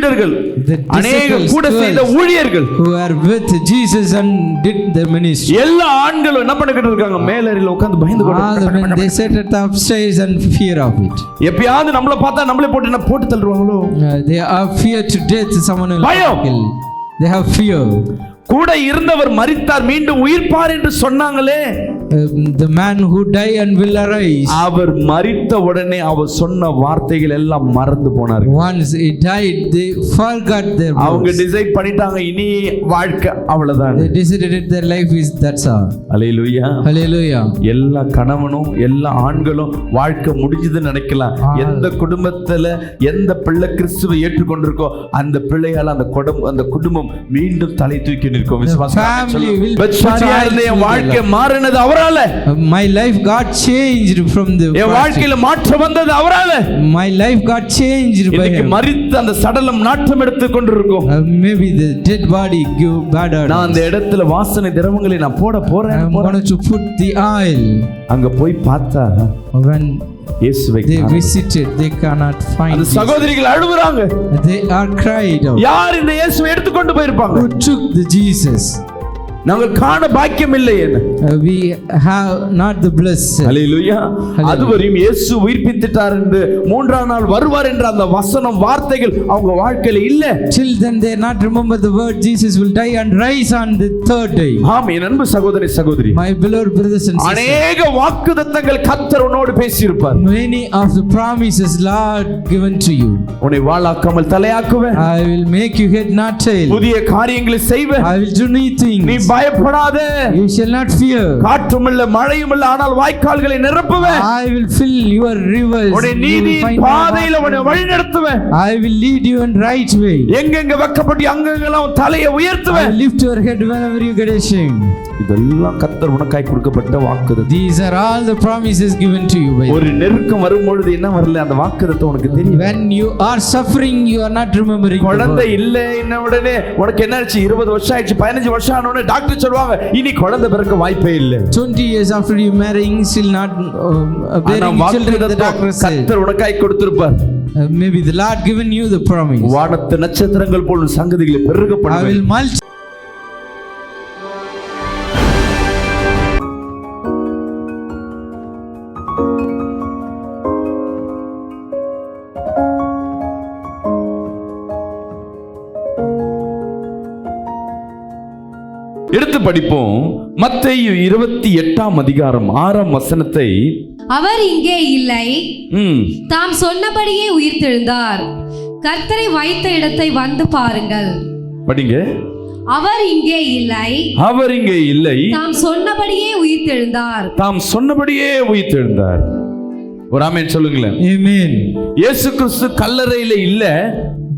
சீடர்கள், அநேக கூட செய்த ஊழியர்கள், who are with Jesus and did the ministry. எல்லா ஆண்களும் என்ன பண்ணிட்டு இருக்காங்க? மேலறையில உட்கார்ந்து பயந்து கொண்டு they sat at the upstairs and fear of it. எப்பயாவது நம்மள பார்த்தா நம்மளே போட்டு தள்ளுவாங்களோ? They are fear to death. Someone will kill. They have fear. கூட இருந்தவர் மரித்தார் மீண்டும் உயிர்ப்பார் என்று சொன்னாங்களே, the man who died and will arise. அவர் மரித்த உடனே அவர் சொன்ன வார்த்தைகள் எல்லாம் மறந்து போனார்கள். Once he died, they forgot their words. அவங்க டிசைட் பண்ணிட்டாங்க, இனி வாழ்க்கை அவ்வளவுதான். They decided their life is that's all. ஹல்லேலூயா, ஹல்லேலூயா. எல்லா கணவனும் எல்லா ஆண்களும் வாழ்க்கை முடிஞ்சதுன்னு நினைக்கலாம். எந்த குடும்பத்துல எந்த பிள்ளை கிறிஸ்துவை ஏற்றுக்கொண்டிருக்கோ அந்த பிள்ளையால அந்த குடும்பம் மீண்டும் தலை தூக்கி நிற்கும். வாழ்க்கை மாறினது அவரால. My life got changed from the. என் வாழ்க்கையில மாற்றம் வந்தது அவரால. My life got changed by him. மரித்த அந்த சடலம் நாற்றம் எடுத்துக் கொண்டிருக்கும். Maybe the dead body give bad odor. நான் அந்த இடத்துல வாசனை திரவங்களை நான் போட போறேன். I'm going to put the oil. அங்க போய் பார்த்தா when இயேசுவை they visited, they cannot find. அந்த சகோதரிகள் அழுகுறாங்க. They are cried out. யார் இந்த இயேசுவை எடுத்து கொண்டு போயிருப்பாங்க? Who took the Jesus? நாங்கள் காண பாக்கியம் இல்லை. We have not the bliss. ஹல்லேலூயா. அதுவரையும் இயேசு உயிர்ப்பித்தார் என்று மூன்றாம் நாள் வருவார் என்ற அந்த வசனம் வார்த்தைகள் அவங்க வாழ்க்கையில இல்ல. Till then they not remember the word Jesus will die and rise on the third day. ஆம் என் அன்பு சகோதரி சகோதரி, my beloved brothers and sisters, அநேக வாக்குத்தத்தங்கள் கர்த்தர் உன்னோடு பேசியிருப்பார். Many of the promises Lord given to you. உன்னை வாளாக்காமல் தலையாக்குவேன். I will make you head not tail. புதிய காரியங்களை செய்வேன். I will do new things. நீ பயப்படாதே. You shall not fear. காற்றும் இல்ல மழையும் இல்ல, ஆனால் வாய்க்கால்களை நிரப்புவேன். I will fill your rivers. உன்னை நீதியின் பாதையில உன்னை வழிநடத்துவேன். I will lead you in right way. எங்கெங்க வெட்கப்பட்டு அங்கெங்கெல்லாம் தலையை உயர்த்துவேன். I will lift your head whenever you get ashamed. இதெல்லாம் கர்த்தர் உனக்காய் கொடுக்கப்பட்ட வாக்குத்தத்தம். These are all the promises given to you by. ஒரு நெருக்கம் வரும்போது என்ன வரல அந்த வாக்குத்தத்தம் உனக்கு தெரியும். When you are suffering, you are not remembering. குழந்தை இல்ல என்ன உடனே உனக்கு என்ன ஆச்சு? 20 வருஷம் ஆயிடுச்சு, 15 வருஷம் ஆன உடனே டாக்டர் சொல்வாங்க இனி குழந்தை பிறக்க வாய்ப்பே இல்ல. 20 years after you marrying still not bearing children, the doctor said. கர்த்தர் உனக்காய் கொடுத்திருப்பார். Maybe the Lord given you the promise. வானத்து நட்சத்திரங்கள் போல சங்கதிகளை பெருக பண்ணுவேன். I will multiply. எடுத்து படிப்போம். மத்தேயு 28ஆம் அதிகாரம் 6ஆம் வசனத்தை. அவர் இங்கே இல்லை, தாம் சொன்னபடியே உயிர்த்தெழுந்தார். கர்த்தரை வைத்த இடத்தை வந்து பாருங்கள். படிங்க. அவர் இங்கே இல்லை, அவர் இங்கே இல்லை, தாம் சொன்னபடியே உயிர்த்தெழுந்தார். தாம் சொன்னபடியே உயிர்த்தெழுந்தார். ஒரு ஆமென் சொல்லுங்களேன். Amen. இயேசு கிறிஸ்து கல்லறையில இல்ல.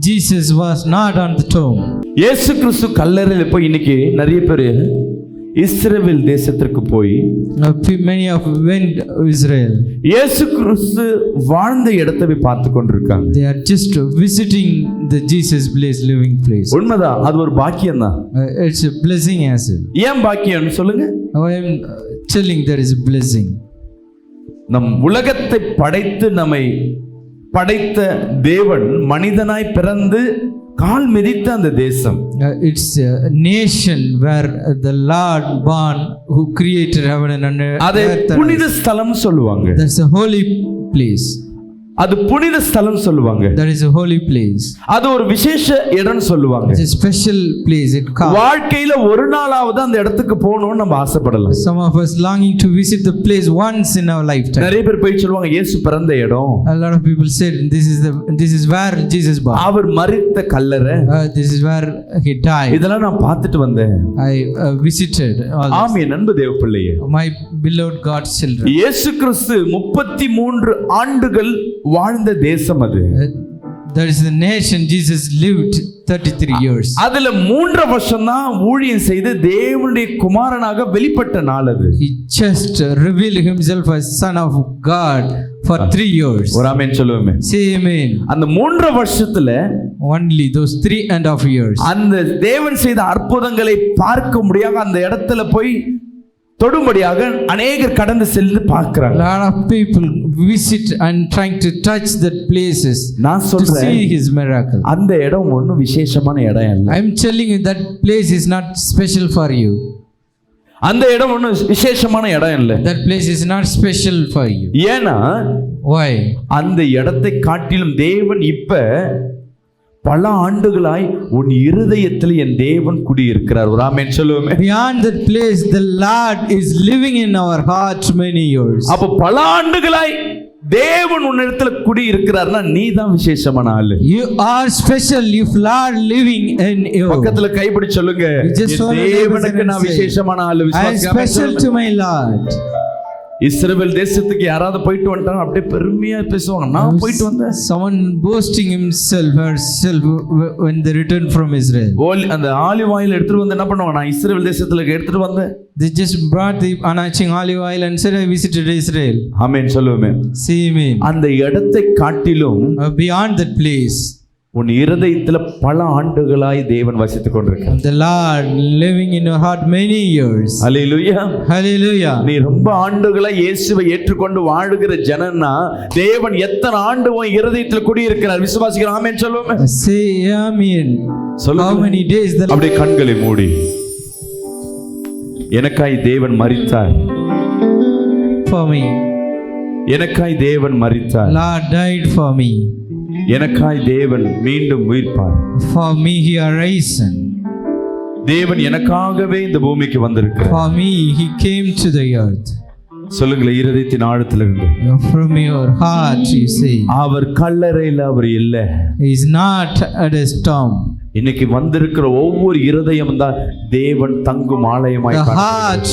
Jesus was not on the tomb. இயேசு கிறிஸ்து கல்லறையில போய் இன்னைக்கு நிறைய பேர் இஸ்ரவேல் தேசத்திற்கு போய் many of went Israel. இயேசு கிறிஸ்து வாழ்ந்த இடத்தை போய் பார்த்து கொண்டிருக்காங்க. They are just visiting the Jesus place, living place. உண்மைதான், அது ஒரு பாக்கியம் தான். It's a blessing as well. ஏன் பாக்கியம் சொல்லுங்க? I am telling there is a blessing. நம் உலகத்தை படைத்து நம்மை படைத்த தேவன் மனிதனாய் பிறந்து கால் மிதித்த அந்த தேசம். It's a nation where the Lord born who created heaven and earth. அதை புனித ஸ்தலம் சொல்லுவாங்க. That's a holy place. அது புனித ஸ்தலம் சொல்லுவாங்க. That is a holy place. அது ஒரு விசேஷ இடம் சொல்லுவாங்க. It's a special place. It comes. வாழ்க்கையில ஒரு நாளாவது அந்த இடத்துக்கு போகணும்னு நம்ம ஆசைப்படலாம். Some of us longing to visit the place once in our lifetime. நிறைய பேர் போய் சொல்லுவாங்க இயேசு பிறந்த இடம். A lot of people said this is where Jesus born. அவர் மரித்த கல்லறை. This is where he died. இதெல்லாம் நான் பார்த்துட்டு வந்தேன். I visited all this. ஆமென் அன்பு தேவ பிள்ளையே. My beloved God's children. இயேசு கிறிஸ்து 33 ஆண்டுகள் வாழ்ந்த தேசம் அது. That is the nation Jesus lived 33 years. அதுல 3 வருஷம் தான் ஊழியம் செய்து தேவனுடைய குமாரனாக வெளிப்பட்ட நாள் அது. He just revealed himself as son of God for 3 years. ஒரு ஆமென் சொல்லுவோமே. Say amen. அந்த 3 வருஷத்துல only those 3.5 years அந்த தேவன் செய்த அற்புதங்களை பார்க்க முடியாத அந்த இடத்துல போய் தொடும்படியாக அநேகர் கடந்து சென்று A பார்க்கிறாங்க. lot of people visit and trying to touch that places நான் to சொல்றேன், see his miracle. அந்த இடம் ஒன்றும் விசேஷமான இடம் இல்லை. I am telling you that place is not special for you. அந்த இடம் ஒன்றும் விசேஷமான இடம் இல்லை. That place is not special for you. ஏன்னா Why? அந்த இடத்தை காட்டிலும் தேவன் இப்ப பல ஆண்டுகளாய் உன் இருதயத்தில் என் தேவன் குடியிருக்கிறார். ஒரு ஆமென் சொல்லுவோமே. Beyond that place, the Lord is living in our hearts many years. அப்ப பல ஆண்டுகளாய் தேவன் உன்னிடத்துல குடி இருக்கிறார்னா நீ தான் விசேஷமான ஆளு. You are special if Lord living in you. பக்கத்துல கைப்பிடி சொல்லுங்க, You just N follow the தேவனுக்கு நான் reason and say, விசேஷமான ஆளு. I am விசுவாசிக்காம special to my Lord. இஸ்ரவேல் தேசத்துக்கு யாராவது போயிட்டு வந்துட்டாங்க அப்படியே பெருமையா பேசுவாங்க, நான் போயிட்டு வந்தேன். Someone boasting himself or herself when they return from Israel. அந்த ஆலிவ் ஆயில் எடுத்துட்டு வந்து என்ன பண்ணுவாங்க, நான் இஸ்ரவேல் தேசத்துல எடுத்துட்டு வந்தேன். They just brought the anointing olive oil and said, I visited Israel. ஆமென் சொல்லுவோமே. See me. அந்த இடத்தை காட்டிலும் Beyond that place, உன் இருதயத்துல பல ஆண்டுகளாய் தேவன் வசித்துக் கொண்டிருக்கிறார். the Lord living in your heart many years. Hallelujah. Hallelujah. நீ ரொம்ப ஆண்டுகளாய் இயேசுவை ஏற்றுக்கொண்டு வாழுகிற ஜனன்னா தேவன் எத்தனை ஆண்டு உன் இருதயத்துல குடியிருக்கிறார். விசுவாசிக்கிறோம். ஆமென் சொல்லுவோமே. Say amen. சொல்லுங்க. How many days the அப்படியே கண்களை மூடி, எனக்காய் தேவன் மரித்தார், for me. எனக்காய் தேவன் மரித்தார், Lord died for me. எனக்காய் தேவன் மீண்டும் உயிர்ப்பார், For me he arisen. தேவன் எனக்காகவே இந்த பூமிக்கு வந்திருக்கிறார். For me he came to the earth. சொல்லுங்களேன், இருதயத்தின் ஆழத்திலிருந்து. From your heart you say. அவர் கல்லறையில் அவர் இல்ல. He is not at a tomb. இன்னைக்கு வந்திருக்கிற ஒவ்வொரு இருதயம் தான் தேவன் தங்கும் ஆலயமாய் The காணப்படுகிறது. heart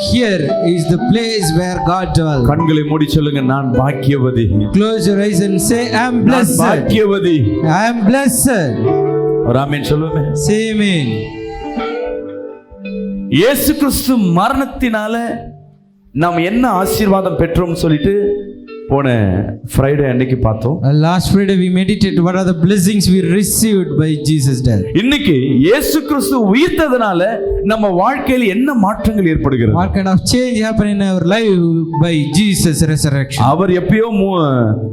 here is the place where God dwells. கண்களை மூடி சொல்லுங்க, நான் பாக்கியவதி. Close your eyes and say, I am நான் blessed. பாக்கியவதி. I am blessed. ஒரு ஆமென் சொல்லுங்க. Say amen. இயேசு கிறிஸ்து மரணத்தினால நாம் என்ன ஆசீர்வாதம் பெற்றோம்னு சொல்லிட்டு போன ஃப்ரைடே அன்னைக்கு பார்த்தோம். Last Friday we meditated what are the blessings we received by Jesus' death. இன்னைக்கு இயேசு கிறிஸ்து உயிர்த்ததனால நம்ம வாழ்க்கையில் என்ன மாற்றங்கள் ஏற்படுகிறது? What kind of change happened in our life by Jesus' resurrection? அவர் எப்பயோ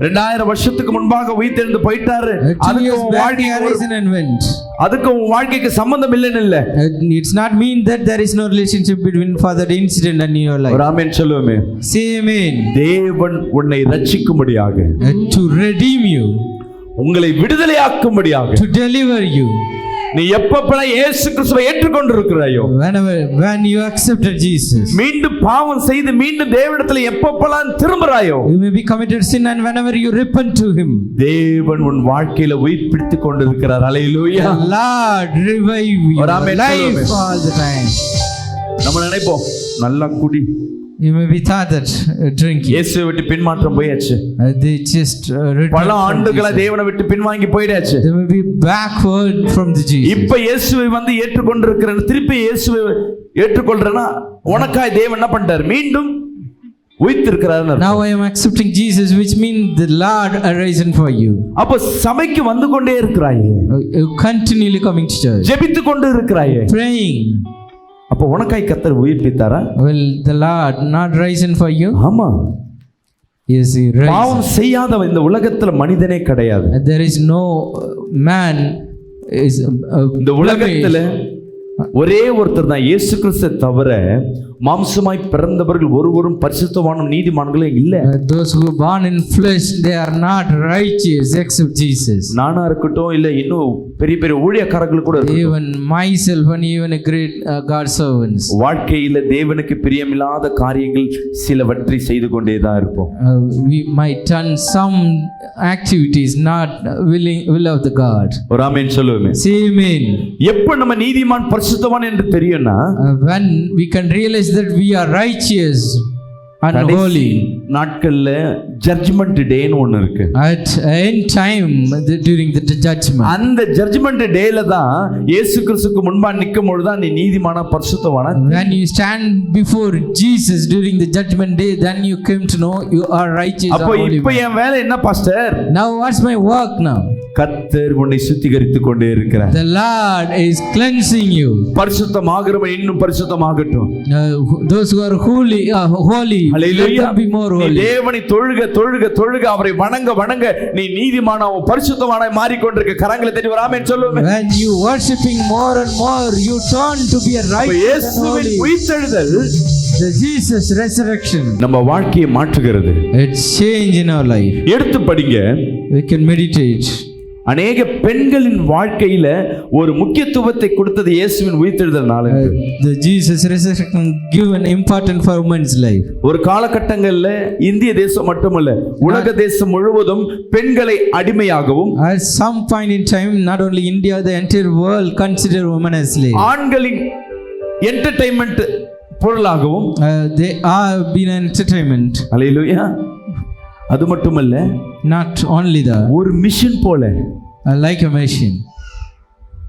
2000 வருஷத்துக்கு முன்பாக உயிர்த்தெழுந்து போயிட்டாரு. 2 years back he arisen and went. அதுக்கு உன் வாழ்க்கைக்கு சம்பந்தம் இல்லைன்னு இல்ல. It's not mean that there is no relationship between for that incident and your life. ஒரு ஆமென் சொல்லுவோமே. Say amen. தேவன் உன்னை ரட்சிக்கும்படியாக, To redeem you, உங்களை விடுதலையாக்கும்படியாக, to deliver you. நீ எப்பப்பெல்லாம் இயேசு கிறிஸ்துவை ஏற்றுக்கொண்டிருக்கிறாயோ, When you accepted Jesus, மீண்டும் பாவம் செய்து மீண்டும் தேவனிடத்தில் எப்பப்பெல்லாம் திரும்புறாயோ, you may be committed sin, and whenever you repent to him, தேவன் உன் வாழ்க்கையில உயிர்ப்பித்துக் கொண்டிருக்கிறார். ஹல்லேலூயா. the Lord revive your ஒரு ஆமென் life சொல்லுங்க. all the time. நம்ம நினைப்போம் நல்லா குடி, You may be thought that drinking. இயேசுவை விட்டு பின்மாற்றம் போயாச்சு, They just returned பல from ஆண்டுகளா Jesus. தேவனை விட்டு பின்வாங்கி போயிடாச்சு. They may be backward from the Jesus. இப்ப இயேசுவை வந்து ஏற்றுக்கொண்டிருக்கிறேன், திருப்பி இயேசுவை ஏற்றுக்கொள்றேன்னா உனக்காய் தேவன் என்ன பண்ணிட்டார், மீண்டும் உயிர்த்திருக்கிறார். Now I am accepting Jesus, which means the Lord arisen for you. அப்ப சபைக்கு வந்து கொண்டே இருக்கிறாயே, You continually coming to church, ஜெபித்து கொண்டு இருக்கிறாயே, praying. அப்ப உனக்காய் கர்த்தர் உயிர்ப்பித்தாரா? Will the Lord not risen for you? ஆமா. Yes, he risen. பாவம் செய்யாத இந்த உலகத்துல மனிதனே கிடையாது. There is no man is இந்த உலகத்துல ஒரே ஒருத்தர் தான், இயேசு கிறிஸ்து தவிர மாம்சமாய் பிறந்தவர்கள் ஒருவரும் பரிசுத்தவானும் நீதிமான்களும் இல்ல. Those who are born in flesh, they are not righteous except Jesus. நானா இருக்கட்டும், இல்ல இன்னும் பெரிய பெரிய ஊழியக்காரர்கள் கூட இருக்கட்டும், Even myself and even a great God servants, வாழ்க்கையில தேவனுக்கு பிரியமில்லாத காரியங்கள் சிலவற்றை செய்து கொண்டேதான் இருப்போம். we might done some activities not will of the God. ஒரு ஆமென் சொல்லுவேன். Say amen. எப்ப நம்ம நீதிமான் பரிசுத்தவான் என்று தெரியும்னா, When we can realize that we are righteous and holy. நாட்கள்ல ஜட்ஜ்மெண்ட் டேன்னு ஒண்ணு இருக்கு. At end time, during the judgment, அந்த ஜட்ஜ்மெண்ட் டேல தான் இயேசு கிறிஸ்துக்கு முன்பா நிக்கும் பொழுது தான் நீ நீதிமானா பரிசுத்தவானா. when you stand before Jesus during the judgment day, then you came to know you are righteous and அப்போ holy. இப்போ என் வேலை என்ன pastor? Now what's my work now? கர்த்தர் உன்னை சுத்திகரித்துக் கொண்டே இருக்கிறார். The Lord is cleansing you. பரிசுத்தமாகிறவன் இன்னும் பரிசுத்தமாகட்டும். Those who are holy, holy, let them be more நீ holy. தேவனை தொழுக தொழுக தொழுக அவரை வணங்க வணங்க நீ நீதிமானாவும் பரிசுத்தமானாய் மாறிக்கொண்டிருக்க. கரங்களை தட்டி ஒரு ஆமென் சொல்லுவோமே. When you worshiping more and more, you turn to be a righteous and இயேசுவின் holy. உயிர்த்தெழுதல் The Jesus resurrection, நம்ம வாழ்க்கையை மாற்றுகிறது. it's change in our life. எடுத்து படிங்க. We can meditate. அநேக பெண்களின் வாழ்க்கையில ஒரு முக்கியத்துவத்தை கொடுத்தது இயேசுவின் உயிர்த்தெழுதல்னால. The Jesus resurrection given important for women's life. ஒரு காலகட்டங்கள்ல இந்திய தேசம் மட்டுமல்ல உலக தேசம் முழுவதும் பெண்களை அடிமையாகவும் At some point in time, not only India, the entire world consider women as slaves. ஆண்களின் என்டர்டெயின்மெண்ட் பொருளாகவும் They are been an entertainment. அல்லேலூயா. அது மட்டுமல்ல Not only that, ஒரு மிஷன் போல like a machine,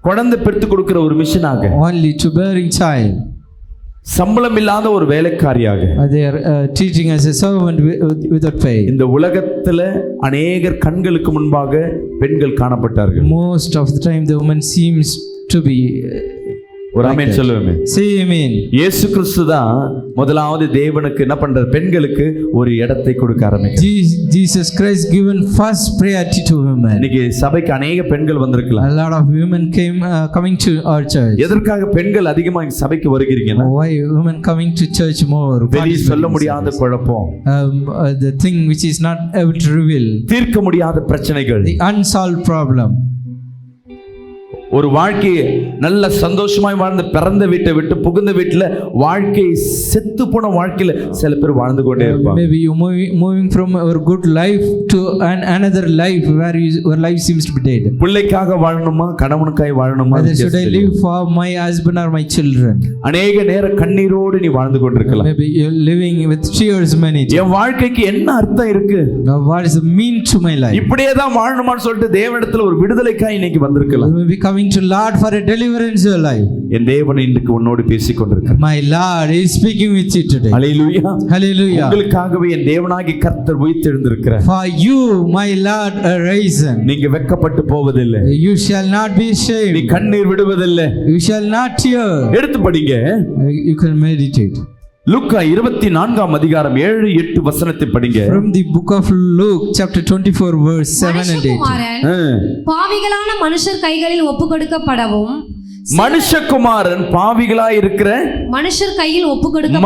குழந்தை பெற்று கொடுக்கிற ஒரு மிஷனாக, only to bearing child. சம்பளம் இல்லாத ஒரு வேலைக்காரியாக They are teaching as a servant without pay. இந்த உலகத்துல அநேகர் கண்களுக்கு முன்பாக பெண்கள் காணப்பட்டார்கள். Most of the time, the woman seems to be. ஒரு ஆமென் சொல்லுவேன். Say amen. இயேசு கிறிஸ்து தான் முதலாவது தேவனுக்கு என்ன பண்றார்? பெண்களுக்கு ஒரு இடத்தை கொடுக்க ஆரம்பிக்கிறார். Jesus Christ given first priority to women. இன்னைக்கு சபைக்கு அநேக பெண்கள் வந்திருக்கலாம். A lot of women coming to our church. எதற்காக பெண்கள் அதிகமா இங்க சபைக்கு வருகிறீங்கன்னா? Why women coming to church more? வெளியே சொல்ல முடியாத குழப்பம், The thing which is not able to reveal, தீர்க்க முடியாத பிரச்சனைகள், the unsolved problem. ஒரு வாழ்க்கையை நல்ல சந்தோஷமாய் வாழ்ந்து பிறந்த வீட்டை விட்டு புகுந்த வீட்டுல வாழ்க்கை செத்து போன வாழ்க்கையில சில பேர் வாழ்ந்து கொண்டே இருப்பாங்க. Maybe you moving from a good life to another life where your life seems to be dead. பிள்ளைக்காக வாழணுமா கணவனுக்காய் வாழணுமா? Should I live for my husband or my children? அநேக நேர கண்ணீரோடு நீ வாழ்ந்து கொண்டிருக்கலாம். Maybe you're living with tears many times. என் வாழ்க்கைக்கு என்ன அர்த்தம் இருக்கு? What is the mean to my life? இப்படியே தான் வாழணுமான்னு சொல்லிட்டு தேவனிடத்துல ஒரு விடுதலைக்காய் இன்னைக்கு வந்திருக்கலாம். Maybe coming to Lord for a deliverance in your life. என் தேவன் இன்றைக்கு உன்னோடு பேசிக் கொண்டிருக்கிறார். My Lord is speaking with you today. Hallelujah. Hallelujah. உங்களுக்காகவே என் தேவனாகிய கர்த்தர் உயிர்த்தெழுந்திருக்கிறார். For you, my Lord, arisen. நீங்க வெட்கப்பட்டு போவதில்லை. You shall not be நீ ashamed. கண்ணீர் விடுவதில்லை. You shall not tear. எடுத்து படிங்க. You can meditate. லூக்கா 24 அதிகாரம் 7-8 வசனத்தை படிங்க. From the book of Luke, chapter 24, verse 7 and 8. மனுஷகுமாரன் பாவிகளான மனுஷர் கைகளில் ஒப்புக்கொடுக்கப்படவும், மனுஷகுமாரன் பாவிகளாய் இருக்கிற மனுஷர் கையில்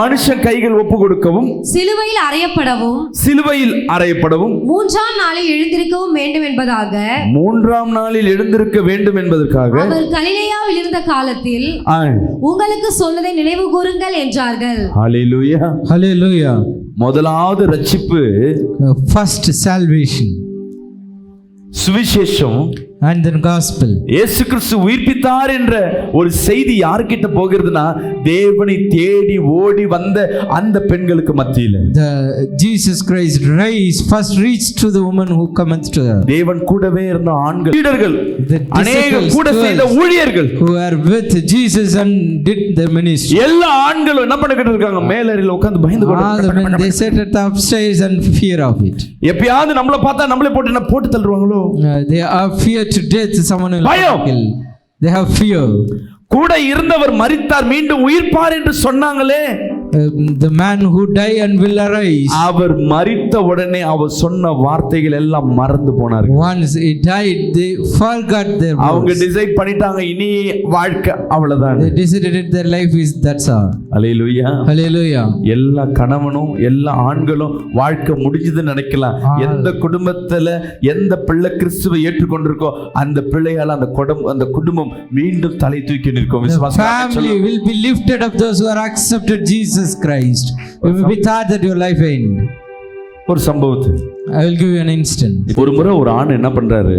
மனுஷன் கைகள் ஒப்பு கொடுக்கவும், சிலுவையில் அறையப்படவும், சிலுவையில் அறையப்படவும், 3ஆம் நாளில் எழுந்திருக்கவும் வேண்டும் என்பதாக, 3ஆம் நாளில் எழுந்திருக்க வேண்டும் என்பதற்காக அவர் கலிலேயாவில் இருந்த காலத்தில் உங்களுக்கு சொன்னதை நினைவு கூறுங்கள் என்றார்கள். ஹல்லேலூயா. Hallelujah. முதலாவது ரட்சிப்பு First salvation சுவிசேஷம் and then gospel. இயேசு கிறிஸ்து உயிர்ப்பித்தார் என்ற ஒரு செய்தி யார்கிட்ட போகிறதுனா தேவனை தேடி ஓடி வந்த அந்த பெண்களுக்கு மத்தியில. The Jesus Christ raised first reached to the woman who cometh to her. தேவன் கூடவே இருந்த ஆண்கள் லீடர்கள், The அநேக disciples, கூட செய்த ஊழியர்கள் who are with Jesus and did their ministry. எல்லா ஆண்களும் என்ன பண்ணிக்கிட்டு இருக்காங்க? மேலறையில உட்கார்ந்து பயந்து All the men, they sat at the upstairs and fear of it. எப்பயாவது நம்மள பார்த்தா நம்மளே போட்டு தள்ளுவாங்களோ? They are fear to death. Someone will பயம். kill. They have fear. கூட இருந்தவர் மரித்தார் மீண்டும் உயிர்ப்பார் என்று சொன்னாங்களே, The man who died and will arise. அவர் மரித்த உடனே அவர் சொன்ன வார்த்தைகள் எல்லாம் மறந்து போனார்கள். Once he died, they forgot their அவங்க words. டிசைட் பண்ணிட்டாங்க இனி வாழ்க்கை அவ்வளவுதான். They decided their life is that's all. Hallelujah. Hallelujah. எல்லா கணவனும் எல்லா ஆண்களும் வாழ்க்கை முடிஞ்சதுன்னு நினைக்கலாம். எந்த குடும்பத்துல எந்த பிள்ளை கிறிஸ்துவை ஏற்றுக்கொண்டிருக்கோ அந்த பிள்ளையால அந்த குடும்பம் மீண்டும் தலை தூக்கி நிற்கும். The family will be lifted up, those who are accepted Jesus Christ. You will be thought that your life end. ஒரு சம்பவத்தை I will give you an instant. ஒரு முறை ஒரு ஆண் என்ன பண்றாரு?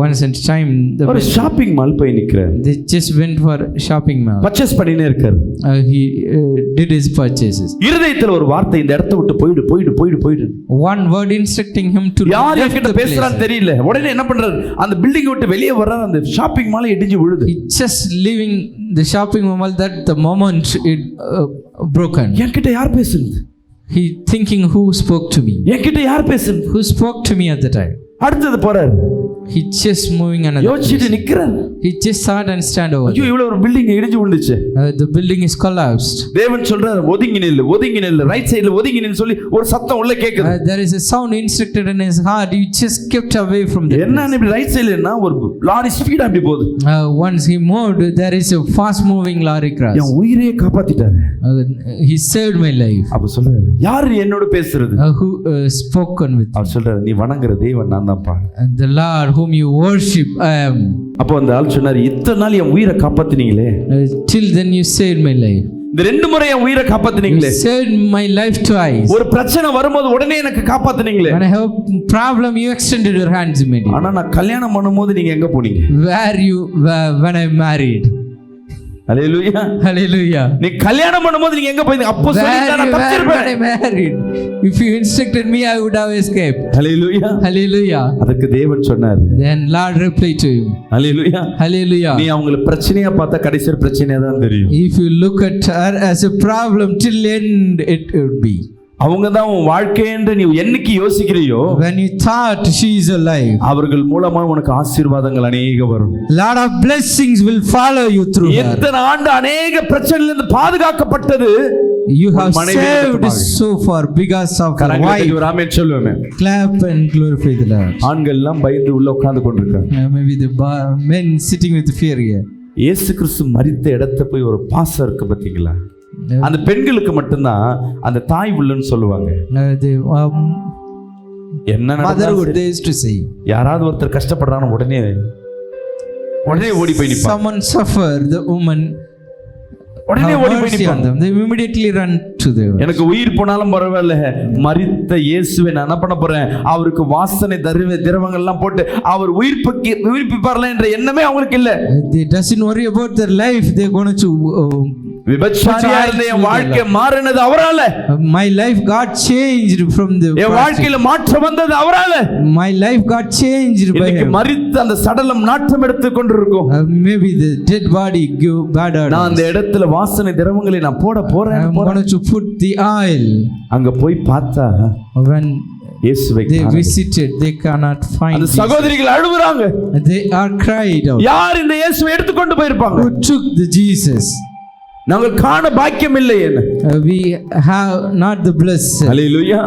Once in time, ஒரு ஷாப்பிங் மால் போய் நிக்கிறாரு. they just went for shopping mall. Purchase பண்ணினே இருக்காரு. He did his purchases. இருதயத்துல ஒரு வார்த்தை, இந்த இடத்தை விட்டு போயிடு. One word instructing him to யார் leave கிட்ட the பேசுறான்னு place. தெரியல. உடனே என்ன பண்றாரு? அந்த பில்டிங் விட்டு வெளியே வர்றாரு. அந்த ஷாப்பிங் மால் இடிஞ்சு விழுது. He just leaving the shopping mall that the moment it broken. என்கிட்ட யார் பேசுறது? He thinking who spoke to me. என்கிட்ட யார் பேசுறது? Who spoke to me at the time? அடுத்தது போறாரு. He just moving another. யோசிச்சுட்டு நிக்கிறாரு. He just sat and stand over. ஐயோ இவ்வளவு ஒரு பில்டிங் இடிஞ்சு விழுந்துச்சு. The building is collapsed. தேவன் சொல்றாரு ஒதுங்கி நில்லு ரைட் சைடுல ஒதுங்கி நின்னு சொல்லி ஒரு சத்தம் உள்ள கேக்குது. There is a sound instructed in his heart. He just kept away from the. என்ன இப்படி ரைட் சைடுலனா ஒரு லாரி ஸ்பீடா அப்படி போகுது. Once he moved, there is a fast moving lorry cross. என் உயிரையே காப்பாத்திட்டாரு. He saved my life. அப்ப சொல்றாரு யார் என்னோட பேசுறது? Who spoken with? அவர் சொல்றாரு நீ வணங்குற தேவன் நான் தான்ப்பா. The Lord whom you worship I am. அப்போ அந்த ஆள் சொன்னாரு இத்தனை நாள் என் உயிரை காப்பாத்தினீங்களே. Till then you saved my life. இந்த ரெண்டு முறை என் உயிரை காப்பாத்தினீங்களே. You saved my life twice. ஒரு பிரச்சனை வரும்போது உடனே எனக்கு காப்பாத்தினீங்களே. When I have a problem you extended your hands immediately. ஆனா நான் கல்யாணம் பண்ணும்போது நீங்க எங்க போனீங்க? When I married. Hallelujah. Hallelujah. நீ கல்யாணம் பண்ணும்போது நீங்க எங்க போய் அப்போ சொல்லிட்டா நான் தப்பிச்சிருப்பேன். When I married. If you instructed me I would have escaped. Hallelujah. Hallelujah. அதுக்கு தேவன் சொன்னார். Then Lord replied to him. Hallelujah. Hallelujah. நீ அவங்கள பிரச்சனையா பார்த்தா கடைசி பிரச்சனையா தான் தெரியும். If you look at her as a problem till end it would be. அவங்க தான் உன் வாழ்க்கை என்று நீ என்னைக்கு யோசிக்கிறியோ when you thought she is alive அவர்கள் மூலமா உனக்கு ஆசீர்வாதங்கள் अनेக வரும். lot of blessings will follow you through her. எத்தனை ஆண்டு अनेக பிரச்சனையிலிருந்து இருந்து பாதுகாக்கப்பட்டது you have saved so far because of her wife. ஒரு ஆமென் சொல்லுவேன். clap and glorify the Lord. ஆண்கள் எல்லாம் பயந்து உள்ள உட்கார்ந்து கொண்டிருக்காங்க. Maybe the men sitting with fear here. இயேசு கிறிஸ்து மரித்த இடத்தை போய் ஒரு பாசம் இருக்கு பாத்தீங்களா? அந்த பெண்களுக்கு மட்டும்தான் அந்த தாய் உள்ளன்னு சொல்லுவாங்க. என்ன motherhood is to say யாராவது ஒருத்தர் கஷ்டப்படுறான உடனே ஓடி போய் நிப்பாங்க. someone suffer the woman உடனே ஓடி போய் நிப்பாங்க. they immediately run to them. எனக்கு உயிர் போனாலும் பரவாயில்ல மரித்த இயேசுவை நான் என்ன பண்ண போறேன் அவருக்கு வாசனை திரவங்கள் எல்லாம் போட்டு அவர் உயிர்ப்பிப்பார்ல என்ற எண்ணமே அவங்களுக்கு இல்ல. they doesn't worry about their life. they going to விபச்சாரியா இருந்த என் வாழ்க்கை மாறினது அவரால. my life got changed from the என் வாழ்க்கையில மாற்றம் வந்தது அவரால. my life got changed by him. மரித்த அந்த சடலம் நாற்றம் எடுத்து கொண்டிருக்கும். maybe the dead body give bad odor. நான் அந்த இடத்துல வாசனை திரவங்களை நான் போட போறேன். I'm going to put the oil. அங்க போய் பார்த்தா when இயேசுவை they visited they cannot find. அந்த சகோதரிகள் அழுகுறாங்க. they are cried out. யார் இந்த இயேசுவை எடுத்து கொண்டு போயிருப்பாங்க? who took the Jesus? நாங்கள் காண பாக்கியம் இல்லை என்ன? we have not the blessed. ஹalleluya.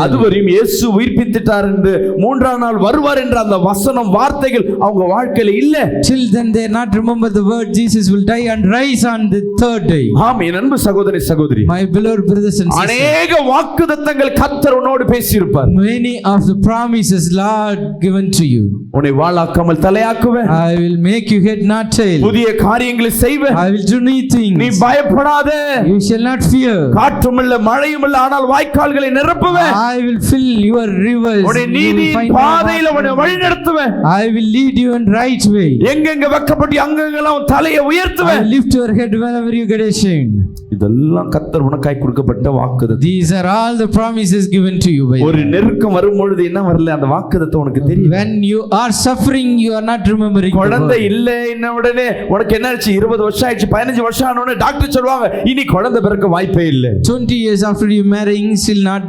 அதுவரையும் இயேசு உயிர்ப்பித்தார் என்று மூன்றாம் நாள் வருவார் என்ற அந்த வசனம் வார்த்தைகள் அவங்க வாழ்க்கையில இல்ல. till then they not remember the word Jesus will die and rise on the third day. ஆம் என் அன்பு சகோதரி சகோதரி. my beloved brothers and sisters. அநேக வாக்குத்தத்தங்கள் கர்த்தர் உன்னோடு பேசியிருப்பார். many of the promises Lord given to you. உன்னை வாளாக்காமல் தலையாக்குவேன். I will make you head not tail. புதிய காரியங்களை செய்வேன். I will do new things. நீ பயப்படாதே. you shall not fear. காற்றும் இல்ல மழையும் இல்ல ஆனால் வாய்க்கால்களை நிரப்புவேன். I will fill your rivers. உன்னை நீதியின் பாதையில உன்னை வழிநடத்துவேன். I will lead you in right way. எங்கெங்க வெட்கப்பட்டு அங்கங்கெல்லாம் தலையை உயர்த்துவேன். I will lift your head whenever you get ashamed. இதெல்லாம் கர்த்தர் உனக்காய் கொடுக்கப்பட்ட வாக்குத்தத்தம். these are all the promises given to you by ஒரு நெருக்கம் வரும் பொழுது என்ன வரல அந்த வாக்குத்தத்தம் உனக்கு தெரியும். when you are suffering you are not remembering. குழந்தை இல்ல என்ன உடனே உனக்கு என்ன ஆச்சு 20 வருஷம் ஆயிடுச்சு 15 வருஷம் ஆன உடனே டாக்டர் சொல்வாங்க இனி குழந்தை பிறக்க வாய்ப்பே இல்ல. 20 years after you marrying still not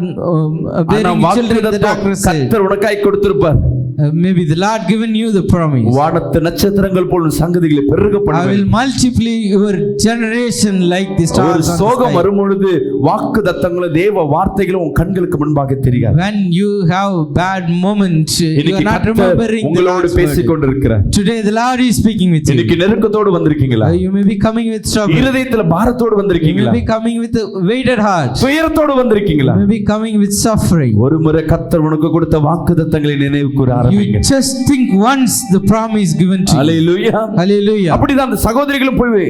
bearing children. the doctor said கர்த்தர் உனக்காய் கொடுத்திருப்பார். maybe the Lord given you the promise. வானத்து நட்சத்திரங்கள் போல சங்கதிகளை பெருக பண்ணுவேன். I will multiply your generation like the stars. ஒரு சோகம் வரும் பொழுது வாக்குத்தத்தங்களும் தேவ வார்த்தைகளும் உன் கண்களுக்கு முன்பாக தெரியாது. when you have bad moment you are not remembering. உங்களோடு பேசிக் கொண்டிருக்கிறார். today the Lord is speaking with you. இன்னைக்கு நெருக்கத்தோடு வந்திருக்கீங்களா? you may be coming with trouble. இருதயத்துல பாரத்தோடு வந்திருக்கீங்களா? you may be coming with a weighted heart. துயரத்தோடு வந்திருக்கீங்களா? you may be coming with suffering. ஒரு முறை கர்த்தர் உனக்கு கொடுத்த வாக்குத்தத்தங்களை நினைவு கூற ஆரம்பிங்க. you just think once the promise given to you. Hallelujah. Hallelujah. அப்படிதான் அந்த சகோதரிகளும் போய்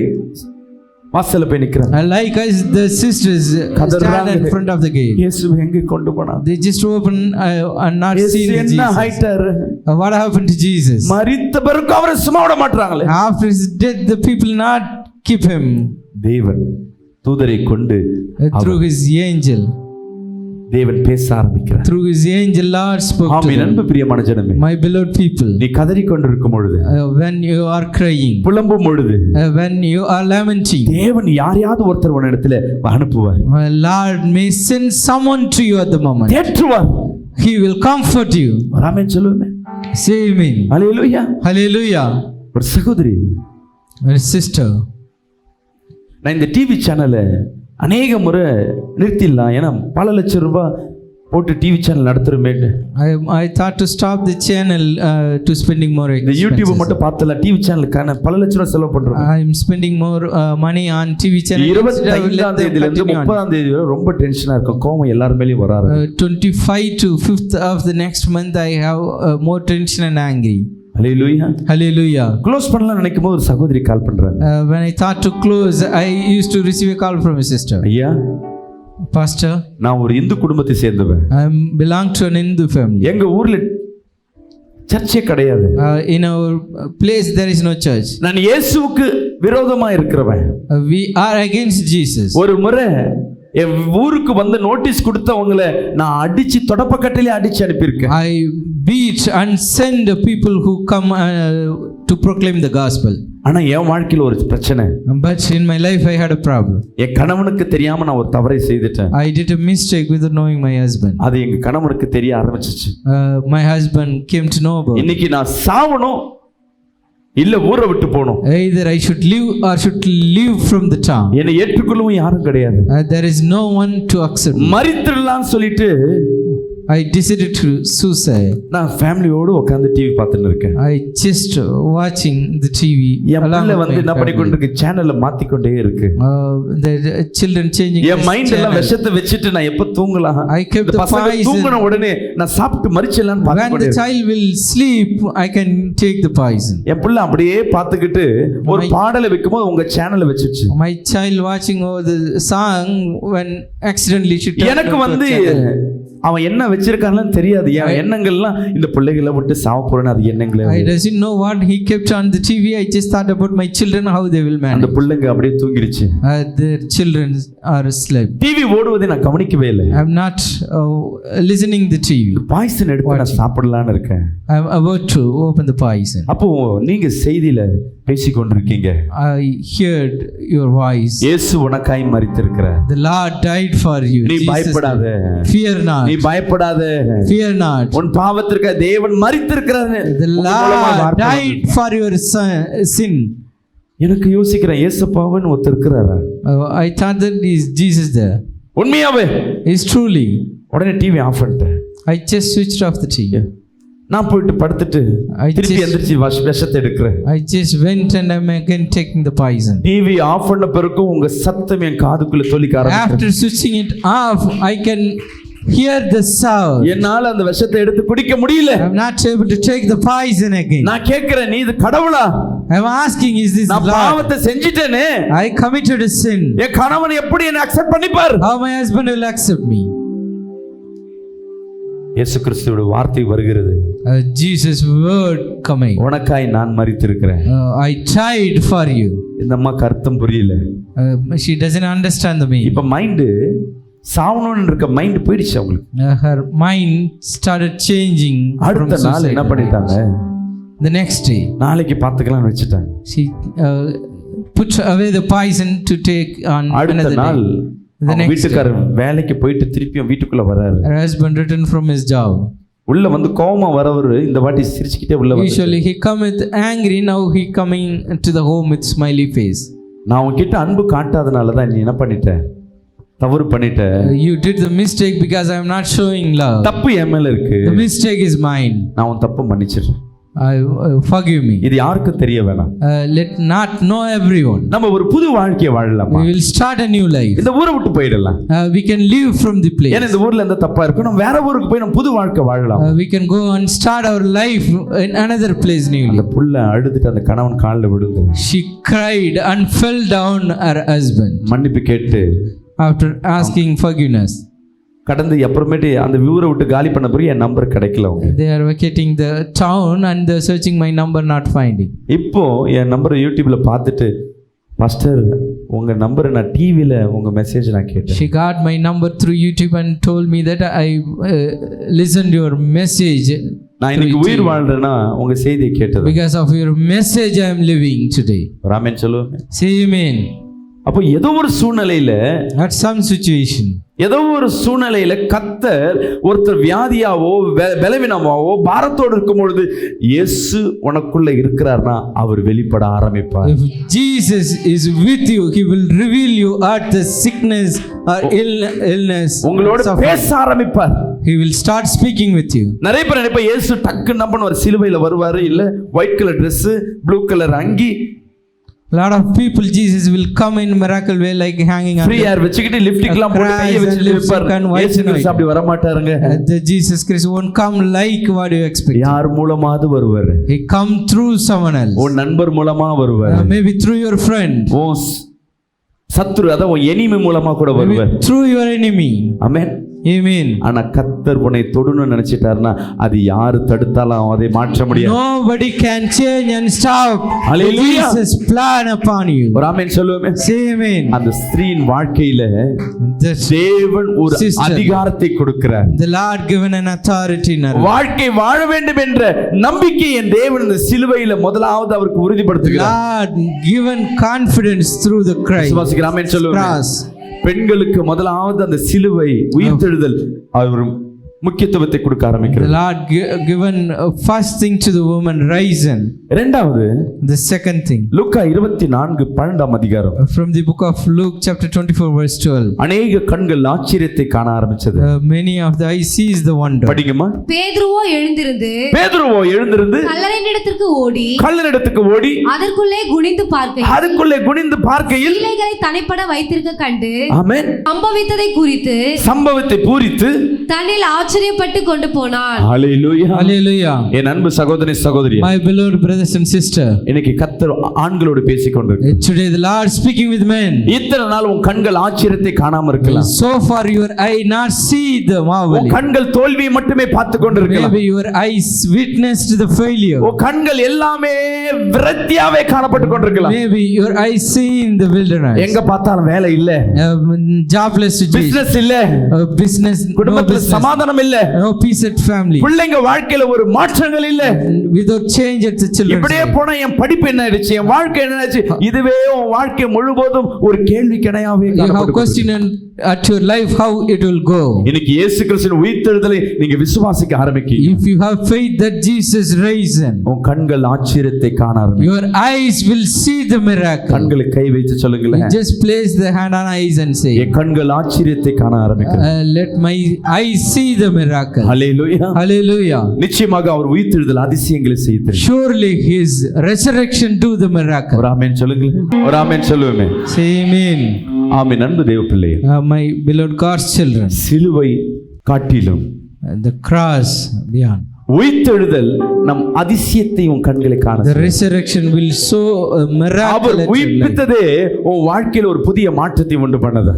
வாசல்ல போய் நிக்கறாங்க. like us the sisters stand in front of the gate. இயேசுவை எங்க கொண்டு போனாங்க? they just open and not see Jesus. என்ன ஆயிட்டாரு? what happened to Jesus? மரித்த பிறகு அவரை சும்மா விட மாட்டாங்களே. after his death the people not keep him. தேவன் தூதரை கொண்டு through his angel தேவன் பேச ஆரம்பிக்கிறார். Through his angel, Lord spoke to amen. them. அன்பு பிரியமான ஜனமே, My beloved people, நீ கதறிக்கொண்டிருக்கும் பொழுது, when you are crying, புலம்பும் பொழுது, when you are lamenting, தேவன் யாரையாவது ஒருத்தர் உன் இடத்துல அனுப்புவார். Lord may send someone to you at the moment. தேற்றுவார். He will comfort you. ஆமென் சொல்லுவேன். Say amen. ஹல்லேலூயா. Hallelujah. ஒரு சகோதரி, My sister, நான் இந்த டிவி சேனலை அநேக முறை நிறுத்திடலாம், ஏன்னா பல லட்சம் ரூபாய் போட்டு டிவி சேனல் நடத்துறமேட்டு I thought to stop the channel to spending more இந்த யூடியூப் expenses. மட்டும் பார்த்தலாம், டிவி சேனலுக்கான பல லட்சம் ரூபாய் செலவு பண்றோம். I'm spending more money on TV channel. 25ஆம் தேதியில இருந்து 30ஆம் தேதி வரை ரொம்ப டென்ஷனா இருக்கும், கோவம் எல்லார் மேலயும் வர ஆரம்பிக்கும். 25 to 5th of the next month I have more tension and angry. Hallelujah. Hallelujah. Close பண்ணலாம் நினைக்கும் போது ஒரு சகோதரி கால் பண்றாங்க. When I thought to close, I used to receive a call from a sister. ஐயா, Pastor, நான் ஒரு இந்து குடும்பத்தை சேர்ந்தவன். I belong to an Hindu family. எங்க ஊர்ல சர்ச்சே கிடையாது. In our place there is no church. நான் இயேசுவுக்கு விரோதமா இருக்கிறவன். We are against Jesus. ஒரு முறை என் ஊருக்கு வந்து நோட்டீஸ் கொடுத்தவங்கள நான் அடிச்சு தொடப்பக்கட்டிலே அடிச்சு அனுப்பியிருக்கேன். I beat and send the people who come to proclaim the gospel. ஆனா என் வாழ்க்கையில ஒரு பிரச்சனை. But in my life I had a problem. என் கணவனுக்கு தெரியாம நான் ஒரு தவறை செய்துட்டேன். I did a mistake without knowing my husband. அது எங்க கணவனுக்கு தெரிய ஆரம்பிச்சிச்சு. My husband came to know about it. இன்னைக்கு நான் சாவணும் இல்ல ஊரை விட்டு போகணும். Either I should live or should leave from the town. என்னை ஏற்றுக்கொள்ளவும் யாரும் கிடையாது. There is no one to accept me. மரித்திரலாம்னு சொல்லிட்டு I decided to suicide. நான் ஃபேமிலியோடு உட்கார்ந்து டிவி பார்த்துட்டு இருக்கேன். I just watching the TV. என் பிள்ளை வந்து என்ன பண்ணிக்கொண்டிருக்கு, சேனலை மாத்திக்கொண்டே இருக்கு. The children changing. N mind எல்லாம் விஷத்தை வச்சிட்டு நான் எப்ப தூங்கலாம், I kept the poison. தூங்கின உடனே நான் சாப்பிட்டு மரிச்சலான்னு When the பார்த்துக்கிட்டே child will sleep, I can take the poison. என் பிள்ளை அப்படியே பார்த்துக்கிட்டு ஒரு பாடலை வைக்கும்போது உங்க சேனலை வச்சிருச்சு. My child watching over the song, when accidentally she turned எனக்கு on வந்து the channel. அவன் என்ன வச்சிருக்கான்னு தெரியாது. என் எண்ணங்கள்லாம் இந்த பிள்ளைகளை விட்டு சாவ போறேன்னு அது எண்ணங்களே. I doesn't know what he kept on the TV. I just thought about my children, how they will manage. அந்த பிள்ளைங்க அப்படியே தூங்கிடுச்சு. Their children are asleep. TV ஓடுவதை நான் கவனிக்கவே இல்லை. I'm not listening the TV. Poison எடுத்து நான் சாப்பிடலான்னு இருக்கேன். I'm about to open the poison. அப்போ நீங்க செய்தியில பேசிக்கொண்டிருக்கீங்க. I heard your voice. இயேசு உனக்காய் மரித்திருக்கிறார். The Lord died for you. நீ Jesus பயப்படாத. died. Fear not. நீ பயப்படாத. Fear not. உன் பாவத்திற்கு தேவன் மரித்திருக்கிறார். The Lord died for your sin. எனக்கு யோசிக்கிறேன், இயேசுப்பாவன் ஒருத்தர் இருக்கிறாரா? I thought that is Jesus there. உண்மையாவே Is truly. உடனே டிவி ஆஃப் பண்ணிட்டேன். I just switched off the TV. நான் போயிட்டு படுத்துட்டு திருப்பி எந்திரிச்சு விஷத்தை எடுக்கிறேன். I just went and I'm again taking the poison. TV off பண்ண பிறகு உங்க சத்தம் என் காதுக்குள்ள தொலிக்க ஆரம்பிச்சது. After switching it off, I can hear the sound. என்னால அந்த விஷத்தை எடுத்து குடிக்க முடியல. I'm not able to take the poison again. நான் கேக்குறேன், நீ இது கடவுளா? I'm asking, is this நான் Lord? பாவத்தை செஞ்சிட்டேனே. I committed a sin. என் கணவன் எப்படி என்ன accept பண்ணிப்பார்? How my husband will accept me? இயேசு கிறிஸ்துவோட வார்த்தை வருகிறது. Jesus word coming. உனக்காய் நான் மரித்திருக்கிறேன். I died for you. இந்த அம்மாக்கு அர்த்தம் புரியல. She doesn't understand the meaning. இப்ப மைண்ட் சாவணும்னு இருக்க மைண்ட் போயிடுச்சு அவங்களுக்கு. Her mind started changing. அடுத்த நாள் என்ன பண்ணிட்டாங்க? The next day, நாளைக்கு பார்த்துக்கலாம்னு வச்சுட்டாங்க. she put away the poison to take on அடுத்த another நாள் day. The next வீட்டுக்காரர் வேலைக்கு போயிட்டு திருப்பியும் வீட்டுக்குள்ள வராரு. her husband returned from his job. உள்ள வந்து கோவமா வரவரு இந்த வாட்டி சிரிச்சுக்கிட்டே உள்ள வராரு. Usually he come with angry, now he coming to the home with smiley face. நான் உன்கிட்ட அன்பு காட்டாதனால தான் நீ என்ன பண்ணிட்ட, தவறு பண்ணிட்ட. You did the mistake because I am not showing love. தப்பு என் மேல இருக்கு. The mistake is mine. நான் உன் தப்பு மன்னிச்சிடுறேன். Forgive me. இது யாருக்கும் தெரிய வேணாம். Let not know everyone. நம்ம ஒரு புது வாழ்க்கையை வாழலாம். We will start a new life. இந்த ஊரை விட்டு போயிடலாம். We can leave from the place. ஏன்னா இந்த ஊர்ல எந்த தப்பா இருக்கு, நம்ம வேற ஊருக்கு போய் நம்ம புது வாழ்க்கை வாழலாம். We can go and start our life in another place newly. அந்த புள்ள அழுதுட்டு அந்த கணவன் காலில் விழுந்து She cried and fell down her husband மன்னிப்பு கேட்டு after asking forgiveness. கடந்து அப்புறமேட்டு அந்த ஊரை விட்டு காலி பண்ண பிறகு என் நம்பர் கிடைக்கல. They are vacating the town and they are searching my number, not finding. இப்போ என் நம்பரை யூடியூப்ல பார்த்துட்டு, பாஸ்டர் உங்க நம்பரை நான் டிவியில உங்க மெசேஜ் நான் கேட்டேன். She got my number through YouTube and told me that I listened your message. நான் இன்னைக்கு உயிர் வாழ்றேன்னா உங்க செய்தியை கேட்டது. Because of your message I am living today. Raman சொல்லுங்க. Say amen. அப்போ ஏதோ ஒரு சூழ்நிலையில, At some situation, ஏதோ ஒரு சூழ்நிலையில கர்த்தர் ஒருத்தர் வியாதியாவோ பலவீனமாவோ பாரத்தோடு இருக்கும் பொழுது இயேசு உனக்குள்ள இருக்கிறார்னா அவர் வெளிப்பட ஆரம்பிப்பார். if Jesus is with you, he will reveal you at the sickness or illness. உங்களோட பேச ஆரம்பிப்பார். He will start speaking with you. நிறைய பேர் நினைப்பா இயேசு டக்கு நம்பன் ஒரு சிலுவையில வருவாரு, இல்ல white colour Dress, blue colour அங்கி. A lot of people, Jesus will come in miracle way, like hanging on free ஏர் வச்சுக்கிட்டு லிஃப்ட்லாம் போட்டு கையை வச்சு நிப்பார். இயேசு கிறிஸ்து அப்படி வர மாட்டாருங்க. The Jesus Christ won't come like what you expect. யார் மூலமாவது வருவாரு. He come through someone else. உன் நண்பர் மூலமா வருவாரு. Maybe through your friend. உன் சத்துரு, அத உன் எனிமி மூலமா கூட வருவார். Through your enemy. Amen. Amen. ஆனா கர்த்தர் உன்னை தொடணும்னு நினைச்சிட்டாருன்னா அது யாரு தடுத்தாலும் அதை மாற்ற முடியாது. Nobody can change and stop Hallelujah. Jesus' plan upon you. ஒரு ஆமென் சொல்லுவோமே. Say amen. அந்த ஸ்திரீயின் வாழ்க்கையில The தேவன் ஒரு sister, அதிகாரத்தை கொடுக்கிறார். the Lord given an authority in her life. வாழ்க்கை வாழ வேண்டும் என்ற நம்பிக்கை என் தேவன் இந்த சிலுவையில முதலாவது அவருக்கு உறுதிப்படுத்துகிறார். Lord given confidence through the Christ. விசுவாசிக்கிற ஆமென் சொல்லுவோமே. Cross. பெண்களுக்கு முதலாவது அந்த சிலுவை உயிர்த்தெழுதல் அவர் முக்கியத்துவத்தை கொடுக்க The ஆரம்பிக்கிறார். Lord given first thing to the woman, risen. இரண்டாவது The second thing, லூக்கா 24:12 அதிகாரம். from the book of Luke chapter 24 verse 12. அநேக கண்கள் ஆச்சரியத்தை காண ஆரம்பிச்சது. Many of the eyes sees the wonder. படிங்கம்மா. பேதுருவோ எழுந்திருந்து எழுந்திருந்து கல்லறையினிடத்திற்கு ஓடி கல்லறையிடத்துக்கு ஓடி அதற்குள்ளே குனிந்து பார்க்கையில் சீலைகளை தனிப்பட வைத்திருக்க கண்டு ஆமென் சம்பவித்ததை பூரித்து தன்னில் ஆச்சரியப்பட்டு கொண்டு போனான். ஹalleluya. Hallelujah. என் அன்பு சகோதரி My beloved brothers and sister, இன்னைக்கு கர்த்தர் ஆண்களோடு பேசிக் கொண்டிருக்கிறார். today the Lord speaking with men. இத்தனை நாள் உன் கண்கள் ஆச்சரியத்தை காணாம இருக்கலாம். So far your eye not see the marvel. உன் கண்கள் தோல்வியை மட்டுமே பார்த்து கொண்டிருக்கலாம். Maybe your eyes witnessed the failure. உன் கண்கள் எல்லாமே விரக்தியாவே காணப்பட்டு கொண்டிருக்கலாம். Maybe your eyes see in the wilderness. எங்க பார்த்தாலும் வேலை இல்ல, jobless situation, business இல்ல, business, குடும்பத்துல சமாதானம் இல்ல, no peace at family, பிள்ளைங்க வாழ்க்கையில ஒரு மாற்றங்கள் இல்ல, without change at the children. இப்படியே போனா என் படிப்பு என்ன ஆயிடுச்சு, என் வாழ்க்கை என்ன ஆச்சு, இதுவே உன் வாழ்க்கை முழுவதும் ஒரு கேள்விக்கணையாவே You have காணப்படும். question at your life how it will go. இன்னைக்கு இயேசு கிறிஸ்துவின் உயிர்த்தெழுதலை நீங்க விசுவாசிக்க ஆரம்பிக்கீங்க. If you have faith that Jesus risen, உன் கண்கள் ஆச்சரியத்தை காண ஆரம்பிக்கும். your eyes will see the miracle. கண்களுக்கு கை வைத்து சொல்லுங்களேன். Just place the hand on eyes and say, என் கண்கள் ஆச்சரியத்தை காண ஆரம்பிக்கும். let my eyes see the miracle. Hallelujah. Hallelujah. நிச்சயமாக அவர் உயிர்த்தெழுதல் அதிசயங்களை செய்தார். Surely his resurrection do the miracle. ஒரு ஆமென் சொல்லுங்களேன். ஒரு ஆமென் சொல்லுவோமே. Say amen. ஆமென். அன்பு தேவ பிள்ளையே, My beloved God's children, சிலுவை காட்டிலும் the cross beyond, உயிர்த்தெழுதல் நம் அதிசயத்தை உன் கண்களை காண the resurrection will show a miracle our at your life. உயிர்ப்பித்ததே உன் வாழ்க்கையில ஒரு புதிய மாற்றத்தை உண்டு பண்ணது.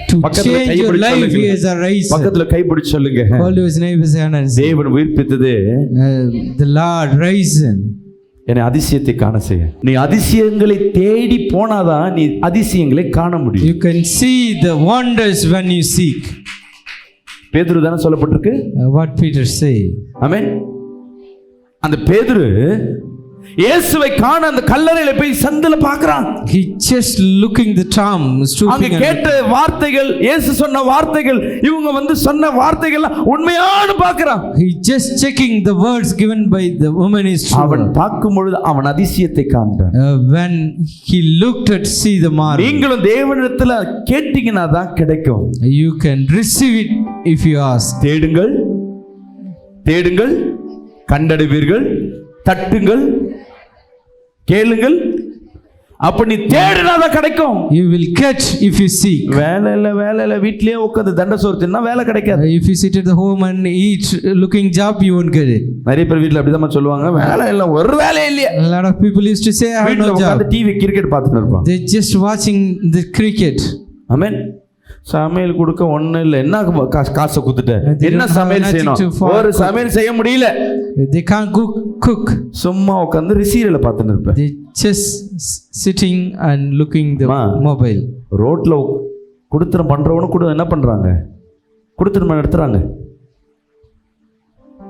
To change your life, he is a rise. பக்கத்துல கைப்பிடிச்சு சொல்லுங்க. Hold his neighbor's hand and say, தேவன் உயிர்ப்பித்ததே the Lord risen. என்னை அதிசயத்தை காண செய்ய. நீ அதிசயங்களை தேடி போனாதான் நீ அதிசயங்களை காண முடியும். You can see the wonders when you seek. பேதுரு தானே சொல்லப்பட்டிருக்கு. What Peter say? ஆமென். அந்த பேதுரு இயேசுவை காண அந்த கல்லறையில போய் சந்தில பார்க்கறான். He just looking the tomb, stooping. அங்க கேட்ட வார்த்தைகள், இயேசு சொன்ன வார்த்தைகள், இவங்க வந்து சொன்ன வார்த்தைகள் உண்மையானு பார்க்கறான். He just checking the words given by the woman is true. அவன் பார்க்கும் பொழுது அவன் அதிசயத்தை காண்றான். When he looked at see the marvel. நீங்களும் தேவனிடத்துல கேட்டீங்கன்னா தான் கிடைக்கும். You can receive it if you ask. தேடுங்கள், தேடுங்கள், கண்டடைவீர்கள், தட்டுங்கள், கேளுங்கள். அப்ப நீ தேடினாதான் கிடைக்கும். You will catch if you seek. வேலை இல்ல வீட்லயே உட்கார்ந்து தண்டை சோறு தின்னா வேலை கிடைக்காது. If you sit at the home and eat looking job, you won't get it. நிறைய பேர் வீட்ல அப்படிதான் சொல்லுவாங்க, வேலை இல்ல, ஒரு வேலை இல்லையே. A lot of people used to say, I have no job. TV cricket பார்த்துட்டு இருப்பாங்க. They just watching the cricket. ஆமென். சமையல் கொடுக்க ஒண்ணும் இல்லை. என்ன காசை கொடுத்துட்ட, They என்ன don't have சமையல் nothing செய்யணும்? to for ஒரு cook. சமையல் செய்ய முடியல. They can't cook. சும்மா உட்காந்து சீரியலை பார்த்துன்னு இருப்பேன். They just sitting and looking the Ma. mobile. ரோட்ல குடுத்தனம் பண்றவனு கூட என்ன பண்றாங்க, குடுத்தனம் நடத்துறாங்க.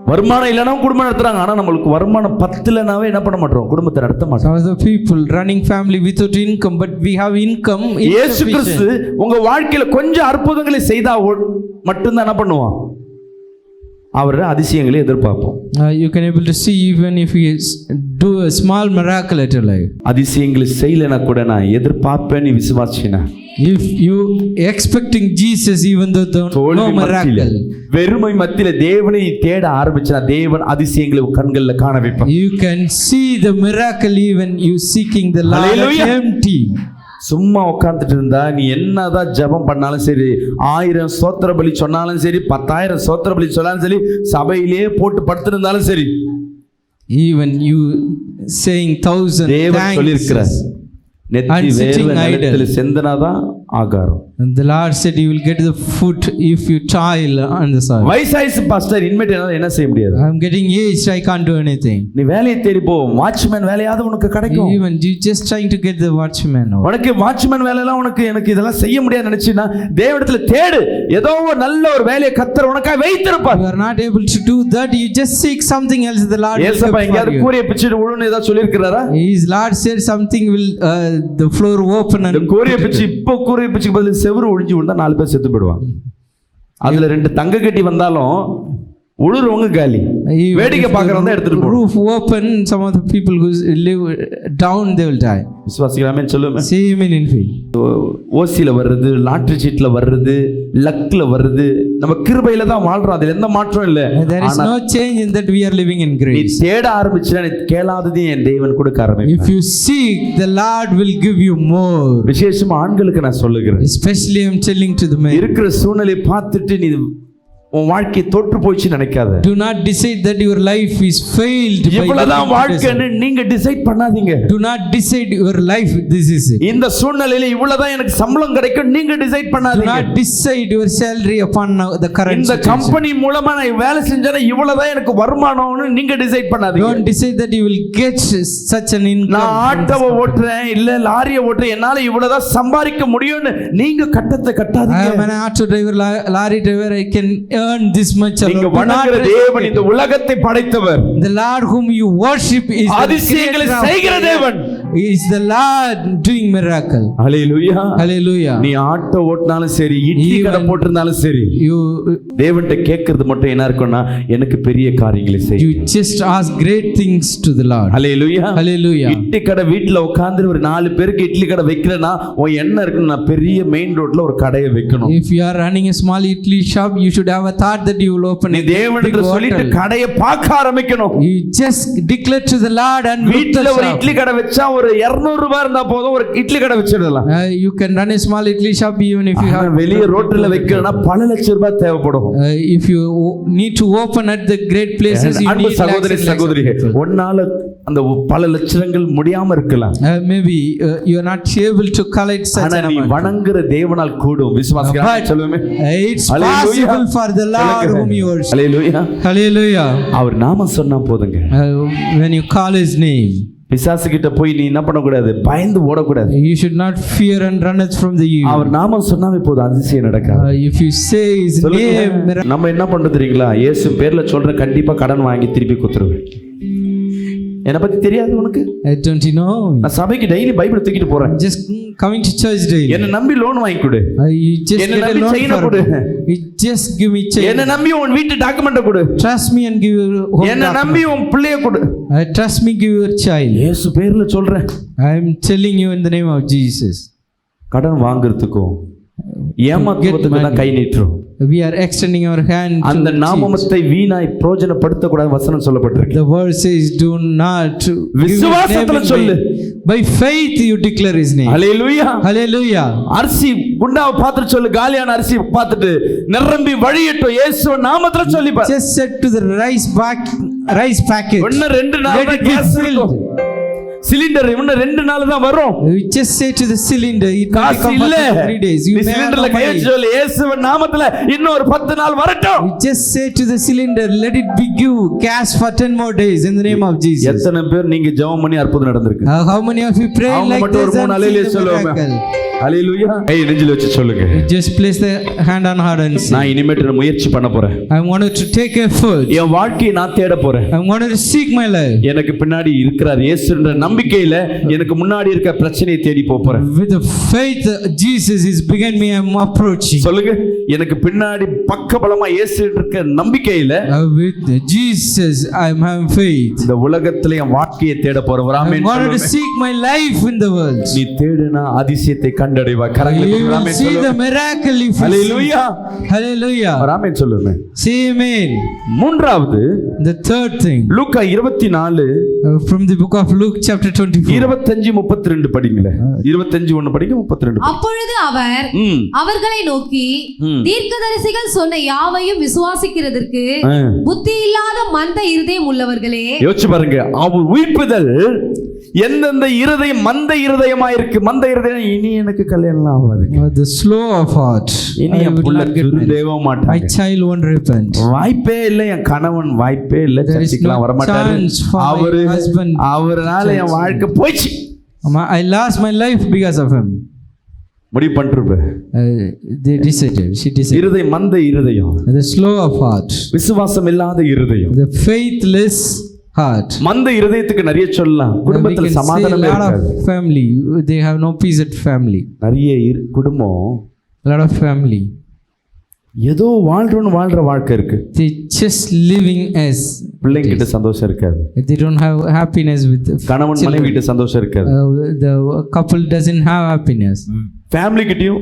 வருமானம் இல்லைன்னா குடும்பம் நடத்துறாங்க. ஆனா நம்மளுக்கு வருமானம் பத்தலைனாவே என்ன பண்ண மாட்டோம், குடும்பத்தை நடத்த மாட்டோம். Some of the people running family without income, but we have income. இயேசு கிறிஸ்து உங்க வாழ்க்கையில கொஞ்சம் அற்புதங்களை செய்தா மட்டும்தான் என்ன பண்ணுவான், அவர் அதிசயங்களை எதிர்பார்ப்போம். You can able to see even if he do a small miracle at your life. அதிசயங்களை செய்யலைன்னா கூட நான் எதிர்பார்ப்பேன், நீ விசுவாசினா. If you expecting Jesus even though no miracle, வெறுமை மத்தியில தேவனை தேட ஆரம்பிச்சா தேவன் அதிசயங்களை கண்கள்ல காண வைப்பார். you can see the miracle even you seeking the Lord Hallelujah. empty. சும்மா உட்கார்ந்துட்டு இருந்தா நீ என்னதான் ஜெபம் பண்ணாலும் சரி, 1000 ஸ்தோத்திர பலி சொன்னாலும் சரி, 10,000 ஸ்தோத்திர பலி சொன்னாலும் சரி, சபையிலே போட்டு படுத்திருந்தாலும் சரி, Even you saying 1000 தேவன் சொல்லியிருக்கிறார், thanks. நெத்தி And sitting வேர்வை நிலத்தில் சிந்தனாதான் ஆகாரம். And the Lord said you will get the food if you toil on the soil. வயசாயிசு பாஸ்டர், இனிமேட்டு என்ன செய்ய முடியாது, I'm getting aged, I can't do anything. நீ வேலையை தேடி போ, வாட்ச்மேன் வேலையாவது உனக்கு கிடைக்கும். Even you just trying to get the watchman. உனக்கு வாட்ச்மேன் வேலையெல்லாம் எனக்கு இதெல்லாம் செய்ய முடியாது நினைச்சினா தேவனிடத்துல தேடு, ஏதோ ஒரு நல்ல ஒரு வேலையை கர்த்தர் உனக்காக வைத்திருப்பார். You are not able to do that, you just seek something else, the Lord will ஏசப்பா give எங்கயாவது for you. கூரையை பிச்சிட்டு விழுன்னு ஏதாவது சொல்லியிருக்கிறாரா? His Lord said something will the floor open இந்த and கூரையை பிச்சு இப்போ கூரையை பிச்சுக்கு பதில் செவுரு ஒழிஞ்சு விழுந்தா 4 பேர் செத்து போயிடுவாங்க. அதுல 2 தங்க கட்டி வந்தாலும் உழுறவங்க காலி, வேடிக்கை பார்க்கறவங்க எடுத்துட்டு போறோம். roof open, some of the people who live down they will die. விசுவாசிக்கலாமே சொல்லுமே. See him in faith. ஓசியில வர்றது, லாட்டரி சீட்ல வர்றது, லக்ல வர்றது, நம்ம கிருபையில தான் வாழ்றோம், அதுல எந்த மாற்றம் இல்ல. There is no change in that, we are living in நீ grace. தேட ஆரம்பிச்சா நீ கேளாததையும் என் தேவன் கொடுக்க If ஆரம்பிப்பார். you seek, the Lord will give you more. விசேஷமா ஆண்களுக்கு நான் சொல்லுகிறேன், Especially I am telling to the men, இருக்கிற சூழ்நிலையை பார்த்துட்டு நீ உன் வாழ்க்கை தோற்று போயிடுச்சு நினைக்காத. do not decide that your life is failed by இவ்வளவுதான் looking to வாழ்க்கைன்னு நீங்க டிசைட் பண்ணாதீங்க. do not decide your life this is it. இந்த சூழ்நிலையில இவ்வளவுதான் எனக்கு சம்பளம் கிடைக்கும் நீங்க டிசைட் Do பண்ணாதீங்க. not decide your salary upon the current இந்த situation. கம்பெனி மூலமா நான் வேலை செஞ்சேன்னா இவ்வளவுதான் எனக்கு வருமானம்னு நீங்க டிசைட் பண்ணாதீங்க. Don't decide that you will get such an income. நான் ஆட்டோவை ஓட்டுறேன் இல்ல லாரியை ஓட்டுறேன், என்னால இவ்வளவுதான் சம்பாதிக்க முடியும்னு நீங்க கட்டத்தை I கட்டாதீங்க. am an auto driver, lorry driver, I can earn this much. நீங்க alone. Do not வணங்குற தேவன் இந்த restrict உலகத்தை படைத்தவர், it. The Lord whom you worship is the அதிசயங்களை creator of செய்கிற தேவன். He is the Lord doing miracle. Hallelujah. Hallelujah. நீ ஆட்டோ ஓட்டினாலும் சரி, இட்லி கடை போட்டிருந்தாலும் சரி, You தேவன்கிட்ட கேட்கறது மட்டும் என்ன இருக்கும்னா எனக்கு பெரிய காரியங்களை செய். you just ask great things to the Lord. Hallelujah. Hallelujah. Idli கடை வீட்டுல உட்கார்ந்து ஒரு 4 பேருக்கு இட்லி கடை வைக்கிறேன்னா உன் என்ன இருக்குன்னு, நான் பெரிய மெயின் ரோட்ல ஒரு கடையை வைக்கணும். If you are running a small Italy shop, you should have a thought that you will open நீ a big தேவனிடத்துல சொல்லிட்டு hotel. கடையை பார்க்க ஆரம்பிக்கணும். You just declare to the Lord and look வீட்டுல the ஒரு shop. இட்லி கடை வச்சா ஒரு 200 ரூபாய் இருந்தா போதும், ஒரு இட்லி கடை வச்சிடலாம். You can run a small Italy shop even if you ஆனா have. வெளிய ரோட்ல வைக்கிறனா பல லட்சம் ரூபாய் தேவைப்படும். If you need to open at the great places, you அன்பு need சகோதரி lakhs and lakhs of சகோதரியே, people. ஒன்னால அந்த பல லட்சங்கள் முடியாம இருக்கலாம். Maybe you are not able to collect such ஆனா an நீ amount. வணங்குற தேவனால் கூடும். விசுவாசிக்கிறேன் சொல்லுமே. It's possible for the Lord whom you worship. Hallelujah. Hallelujah. அவர் நாமம் சொன்னா போதுங்க. When you call his name, பிசாசு கிட்ட போய் நீ என்ன பண்ண கூடாது, பயந்து ஓடக்கூடாது. you should not fear and run it from the evil. அவர் நாமம் சொன்னாவே போதும், அதிசயம் நடக்காது. If you say his name, நம்ம என்ன பண்றது தெரியுங்களா, இயேசு பேர்ல சொல்ற கண்டிப்பா கடன் வாங்கி திருப்பி கொடுத்துருவேன். என்ன பத்தி தெரியாது உனக்கு? don't you know? நான் சபைக்கு டெய்லி பைபிள் தூக்கிட்டு போறேன். Just coming to church daily. என்ன நம்பி லோன் வாங்கி கொடு. You just என்ன get a நம்பி loan செயினை for கொடு. you just give me என்ன chain. நம்பி உன் வீட்டு டாக்குமெண்ட்டை கொடு. Trust me and give your home என்ன document. நம்பி உன் பிள்ளைய கொடு. Trust me, give your child. இயேசு பேர்ல சொல்றேன். I am telling you in the name of Jesus. கடன் வாங்குறதுக்கும் ஏமாத்துறதுக்கும் தான் கை நீட்டுறோம். We are extending our hand to அந்த cheat. நாமத்தை வீணாய் பிரயோஜனப்படுத்த கூடாது வசனம் சொல்லப்பட்டிருக்கு. The word says do not give his விசுவாசத்துல name சொல்லு. by faith you declare his name. Hallelujah. Hallelujah. அரிசி குண்டாவை பார்த்துட்டு சொல்லு, காலியான அரிசி பார்த்துட்டு நிரம்பி வழியட்டும் இயேசு நாமத்துல சொல்லி பாரு. Just said to the rice packet. ஒன்னு 2 Let நாள் it be gas filled. Cylinder இன்னும் 2 நாள் தான் வரும். You just say to the cylinder, it will காசு come இல்ல, for 3 days. You நீ may have சிலிண்டர்ல no guy money. வச்சு சொல்லு, இயேசுவின் நாமத்துல இன்னும் ஒரு 10 நாள் வரட்டும். You just say to the cylinder, let it be give cash for 10 more days in the name of Jesus. எத்தனை பேர் நீங்க ஜெபம் பண்ணி அற்புதம் நடந்திருக்கு? How many of you pray அவங்க like மட்டும் ஒரு this 3 and நாளிலே see the சொல்லுவாங்க. miracle? ஹalleluya. கை நெஞ்சில வச்சு சொல்லுங்க, You just place the hand on heart and say, நான் இனிமேட்டு முயற்சி பண்ண போறேன். I wanted to take effort. என் வாழ்க்கையை நான் தேட போறேன். I wanted to seek my life. எனக்கு பின்னாடி இருக்கிறார் இயேசுன்ற நம்பிக்கையில எனக்கு முன்னாடி இருக்க பிரச்சனையை தேடி போறேன். With the faith Jesus is behind me, I am approaching. சொல்லுங்க, எனக்கு பின்னாடி பக்கபலமா இயேசு இருக்க நம்பிக்கையில With Jesus I am having faith. இந்த உலகத்துல என் வாழ்க்கையை தேட போறேன். I amen. wanted to seek my life in the world. நீ தேடுனா அதிசயத்தை கண்டடைவா. You கரங்களை will ஆமென் see the சொல்லுங்க. miracle if you hallelujah. seek. Hallelujah. ஆமென் சொல்லுங்க. Say amen. மூன்றாவது The third thing Luca 24 from the book of Luke chapter 24. 25-32 படிங்களே. 25:1 படிங்க, 32. அப்பொழுது அவர் ம். அவர்களை நோக்கி, ம். தீர்க்கதரிசிகள் சொன்ன யாவையும் விசுவாசிக்கிறதற்கு ஆ. புத்தி இல்லாத மந்த இருதயம் உள்ளவர்களே. யோசிச்சு பாருங்க, அவர் உயிர்ப்புதல் எந்தெந்த இருதயம் மந்த இருதயமா இருக்கு. மந்த இருதயம், இனி எனக்கு கல்யாணம் ஆகாது, The slow of heart. இனி I என் will புள்ள not get married. திருந்தேவ My மாட்டாங்க, child won't repent. வாய்ப்பே இல்லை, என் கணவன் வாய்ப்பே இல்லை, There is சர்ச்சைக்கெல்லாம் no வரமாட்டாரு, chance for my அவரு husband. அவரால என் வாழ்க்கை போயிடுச்சு, I lost my life because of him. முடிவு பண்ணிருப்பேன். They decided. She decided. இருதயம் மந்த இருதயம், The slow of heart. விசுவாசம் இல்லாத இருதயம். The faithless heart. மந்த இருதயத்துக்கு நிறைய சொல்லலாம். We குடும்பத்துல can say a சமாதானமே lot இருக்காது. of family. They have no peace at family. நிறைய குடும்பம் A lot of family. ஏதோ வாழ்ற வாழ்க்கை இருக்கு, They just living as பிள்ளைங்க கிட்ட சந்தோஷம் இருக்காது, they don't have happiness with the கணவன் மனைவி கிட்ட சந்தோஷம் இருக்காது, the couple doesn't have happiness. Family கிட்டயும்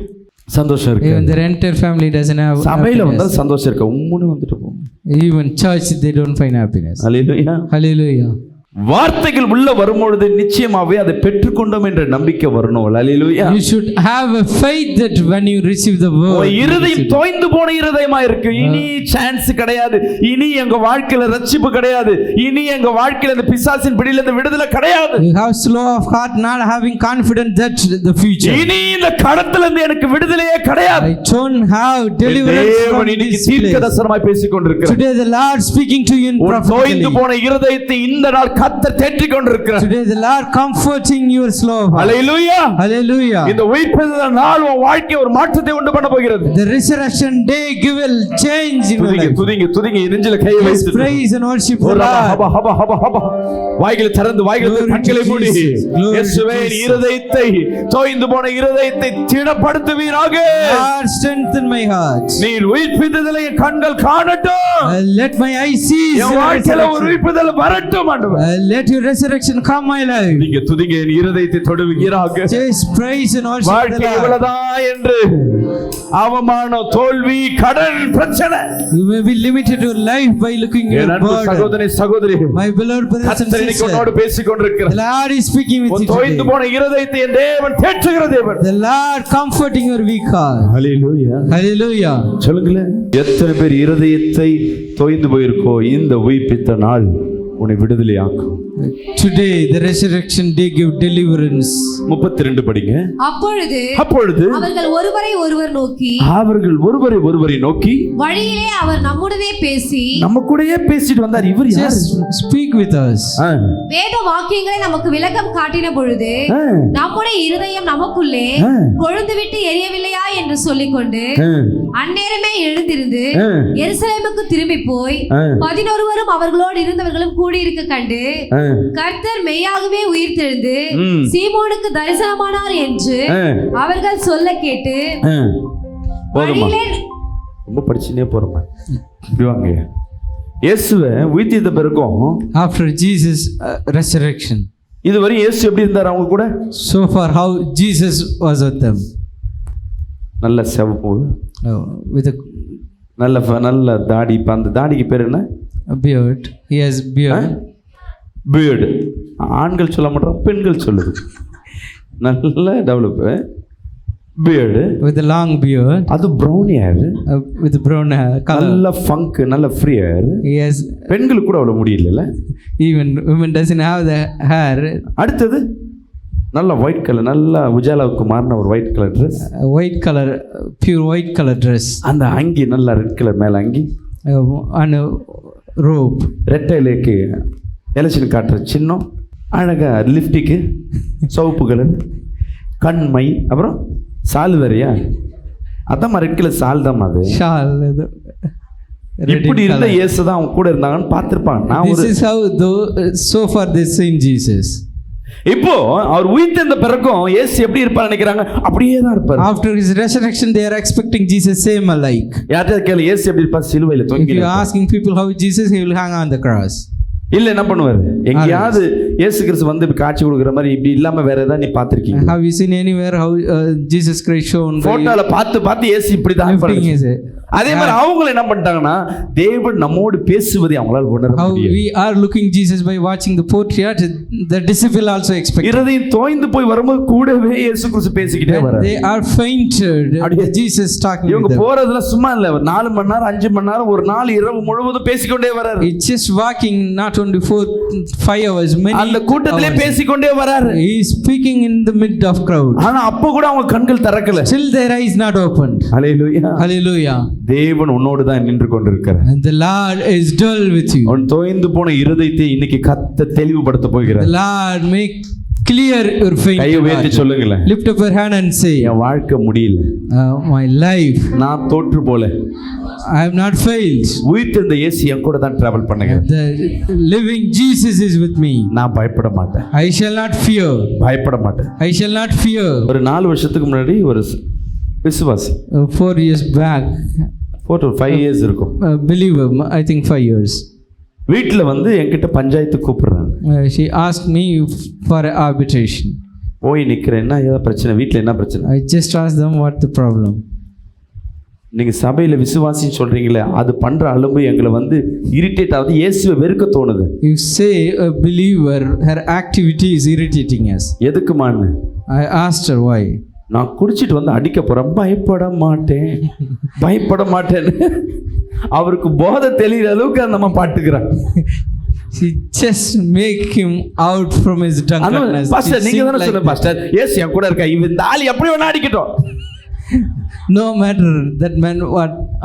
சந்தோஷம் Even இருக்காது. the rented family doesn't have சபையில happiness. வந்தா சந்தோஷம் இருக்கு, உம்முன்னு வந்துட்டு போகும். Even church they don't find happiness. Hallelujah. Hallelujah. வார்த்தைகள் உள்ள வரும்பொழுது நிச்சயமாவே அதை பெற்றுக்கொண்டோம் என்ற நம்பிக்கை வரணும். ஹalleluya. You should have a faith that when you receive the word, உன் இருதயம் தோய்ந்து போன இருதயமா இருக்கு, இனி சான்ஸ் கிடையாது, இனி எங்க வாழ்க்கையில ரட்சிப்பு கிடையாது, இனி எங்க வாழ்க்கையில இந்த பிசாசின் பிடியில இந்த விடுதலை கிடையாது, you have slow of heart, not having confidence that the future. இனி இந்த கடத்துல இருந்து எனக்கு விடுதலையே கிடையாது. I don't have deliverance from தேவன் இன்னைக்கு this place. தீர்க்கதரிசனமாய் பேசிக் கொண்டிருக்கிறார். Today the Lord speaking to you in உன் தோய்ந்து prophetically. போன இருதயத்தை இந்த நாள் கர்த்தர் தேற்றிக் கொண்டிருக்கிறார். Today the Lord comforting your slow of heart. Hallelujah. Hallelujah. இந்த உயிர்த்தெழுதல் நாள் உன் வாழ்க்கையை ஒரு மாற்றத்தை உண்டு பண்ண போகிறது. The resurrection day give a change in your துதிங்க life. துதிங்க துதிங்க, நெஞ்சில கையை Just வைத்து praise and worship the ஹப Lord. ஹப ஹப ஹப வாய்களை திறந்து வாய்களை Glory to கண்களை மூடி Jesus. Glory to இயேசுவே Jesus. இருதயத்தை தோய்ந்து போன இருதயத்தை திடப்படுத்துவீராக. Lord, strengthen my heart. நீர் உயிர்ப்பித்ததை என் கண்கள் காணட்டும், Let my eyes see N your வாழ்க்கையில ஒரு resurrection. உயிர்ப்பித்தல் வரட்டும் ஆண்டவரே. Let your resurrection come my life. நீங்க துதிங்க, என் இருதயத்தை தொடுவீராக. Just praise and worship the வாழ்க்கை Lord. இவ்வளவுதான் என்று அவமானம், தோல்வி, கடன், பிரச்சனை, You may be limited to life by looking at N your அன்பு burden. சகோதரி சகோதரி, My beloved brothers and கர்த்தர் இன்னைக்கு sisters, உன்னோடு பேசிக் the கொண்டிருக்கிறார். Lord is speaking with உன் you தோய்ந்து today. போன இருதயத்தை என் தேவன் தேற்றுகிற தேவன். The Lord comforting your weak heart. Hallelujah. Hallelujah. சொல்லுங்களேன், எத்தனை பேர் இருதயத்தை தோய்ந்து போயிருக்கோ, இந்த உயிர்ப்பித்த நாள் உன்னை விடுதலையாக்கும். Today the resurrection day give deliverance. 32 படிங்க. அப்பொழுது அவர்கள் ஒருவரை ஒருவர் நோக்கி, அவர்கள் ஒருவரை நோக்கி, வழியிலே அவர் நம்முடனே பேசி நம்ம கூடயே பேசிட்டு வந்தார், இவர் யார்? Just speak with us. வேத வாக்கியங்களை நமக்கு விளக்கம் காட்டின பொழுது நம்முடைய இருதயம் நமக்குள்ளே கொழுந்து விட்டு எரியவில்லையா என்று சொல்லிக்கொண்டு அந்நேரமே எழுந்திருந்து எருசலேமுக்கு திரும்பி போய் 11 அவர்களோடு இருந்தவர்களும் கூடியிருக்க கண்டு, கர்த்தர் மெய்யாகவே உயிர்த்தெழுந்து சீமோனுக்கு தரிசனமானார் என்று அவர்கள் சொல்ல கேட்டு, போதுமா? ரொம்ப படிச்சுனே போறோமா? இப்படி வாங்க. இயேசுவை உயிர்த்திட்ட பிறகும், After Jesus resurrection, இதுவரை இயேசு எப்படி இருந்தார் அவங்க கூட? so far how Jesus was with them, நல்ல செவப்பு, with a நல்ல தாடி. இப்ப அந்த தாடிக்கு பேர் என்ன? beard. He has beard. Beard. ஆண்கள் சொல்ல மாட்டோம், பெண்கள் சொல்லுது. நல்ல develop. Beard, with a long beard, அது brown hair, with brown color. நல்ல ஃபங்க், நல்ல ஃப்ரீ ஹேர். He has, பெண்களுக்கு கூட அவ்வளவு முடியல. even women doesn't have the hair. அடுத்தது நல்ல ஒயிட் கலர், நல்ல உஜாலாவுக்கு மாறின ஒரு white colour dress, White color, pure white color dress, அந்த அங்கி நல்ல ரெட் கலர் மேல அங்கி, and a robe. ரெட்டையிலேக்கு எலெக்ஷன் காட்டுற சின்னம், அழகா லிப்டிக்கு, சவுப்பு கலர், கண்மை, அப்புறம் சால் வேறையா, அதான் ரெட் கலர் சால் தான் அது. Shawl, red இப்படி in இருந்த color. இயேசு தான் அவங்க கூட இருந்தாங்கன்னு பார்த்திருப்பாங்க. நான் This ஒரு is how so far they seen Jesus. இப்போ அவர் உயிர்த்தெழுந்த பிறகும் இயேசு எப்படி இருப்பார் நினைக்கிறாங்க? அப்படியே தான் இருப்பார். After his resurrection, they are expecting Jesus same alike. யார்கிட்ட கேளு, இயேசு எப்படி இருப்பார்? சிலுவையில If தொங்கி you are asking people how Jesus, he will hang on the cross. இல்ல என்ன பண்ணுவாரு? எங்கேயாவது இயேசு கிறிஸ்து வந்து காட்சி கொடுக்குற மாதிரி இப்படி இல்லாம வேற ஏதாவது நீ பாத்திருக்கீங்க? Have you seen anywhere how Jesus Christ shown? போட்டோல பார்த்து இயேசு இப்படி தான் Lifting his இருப்பாரு. அதே மாதிரி அவங்க என்ன பண்ணிட்டாங்கன்னா தேவன் நம்மோடு பேசுவதை அவங்களால உணர how முடியல. we are looking Jesus by watching the portrait, the disciple also expect. இருதயம் தோய்ந்து போய் வரும்போது கூடவே இயேசு கிறிஸ்து பேசிக்கிட்டே வராரு. They are fainted. Jesus talking இவங்க with them. போறதுல சும்மா இல்ல, 4 மணி நேரம் 5 மணி நேரம் ஒரு நாள் இரவு முழுவதும் பேசிக்கொண்டே வராரு. It's just walking not only 4-5 hours, many அந்த கூட்டத்திலே hours. பேசிக்கொண்டே வராரு. He is speaking in the mid of crowd. ஆனா அப்ப கூட அவங்க கண்கள் திறக்கல. Still their eyes not opened. Hallelujah. Hallelujah. தேவன் உன்னோடு தான் நின்று கொண்டிருக்கிறார். And the Lord is dull with you. உன் தோய்ந்து போன இருதயத்தை இன்னைக்கு கத்த தெளிவுபடுத்த The போகிறார். Lord make clear your faith. கையை உயர்த்தி சொல்லுங்களேன். Lift up your hand and say, என் வாழ்க்கை முடியல, my life, நான் தோற்று போல, I have not failed. உயிர்த்தெழுந்த இயேசு என் கூட தான் டிராவல் பண்ணுங்க. The living Jesus is with me. நான் பயப்பட மாட்டேன், I shall not fear. பயப்பட மாட்டேன். I shall not fear. ஒரு 4 வருஷத்துக்கு முன்னாடி ஒரு விசுவாசி, 4 years back, 4 to 5 years இருக்கும், a believer, I think 5 years. வீட்டுல வந்து என்கிட்ட பஞ்சாயத்து கூப்பிடுறாங்க. She asked me for arbitration. போய் நிக்கிறேன், என்ன ஏதாவது பிரச்சனை, வீட்டுல என்ன பிரச்சனை? I just asked them what the problem. நீங்க சபையில விசுவாசின்னு சொல்றீங்களே, அது பண்ற அளவு எங்களை வந்து இரிட்டேட் ஆகுது, இயேசுவை வெறுக்க தோணுது. You say a believer, her activity is irritating us. எதுக்குமான்னு I asked her why. நான் குடிச்சிட்டு வந்து அடிக்க போறேன், பயப்பட மாட்டேன், பயப்பட மாட்டேன்னு அவருக்கு போதை தெளிகிற அளவுக்கு அந்த அம்மா பாட்டுக்கிறான். She just make him out from his drunkenness. Pastor She நீங்க sing தானே like சொல்லுங்க that. பாஸ்டர், இயேசு என் கூட இருக்கா, இவன் இந்த ஆளு எப்படி வேணா அடிக்கட்டும். No matter that man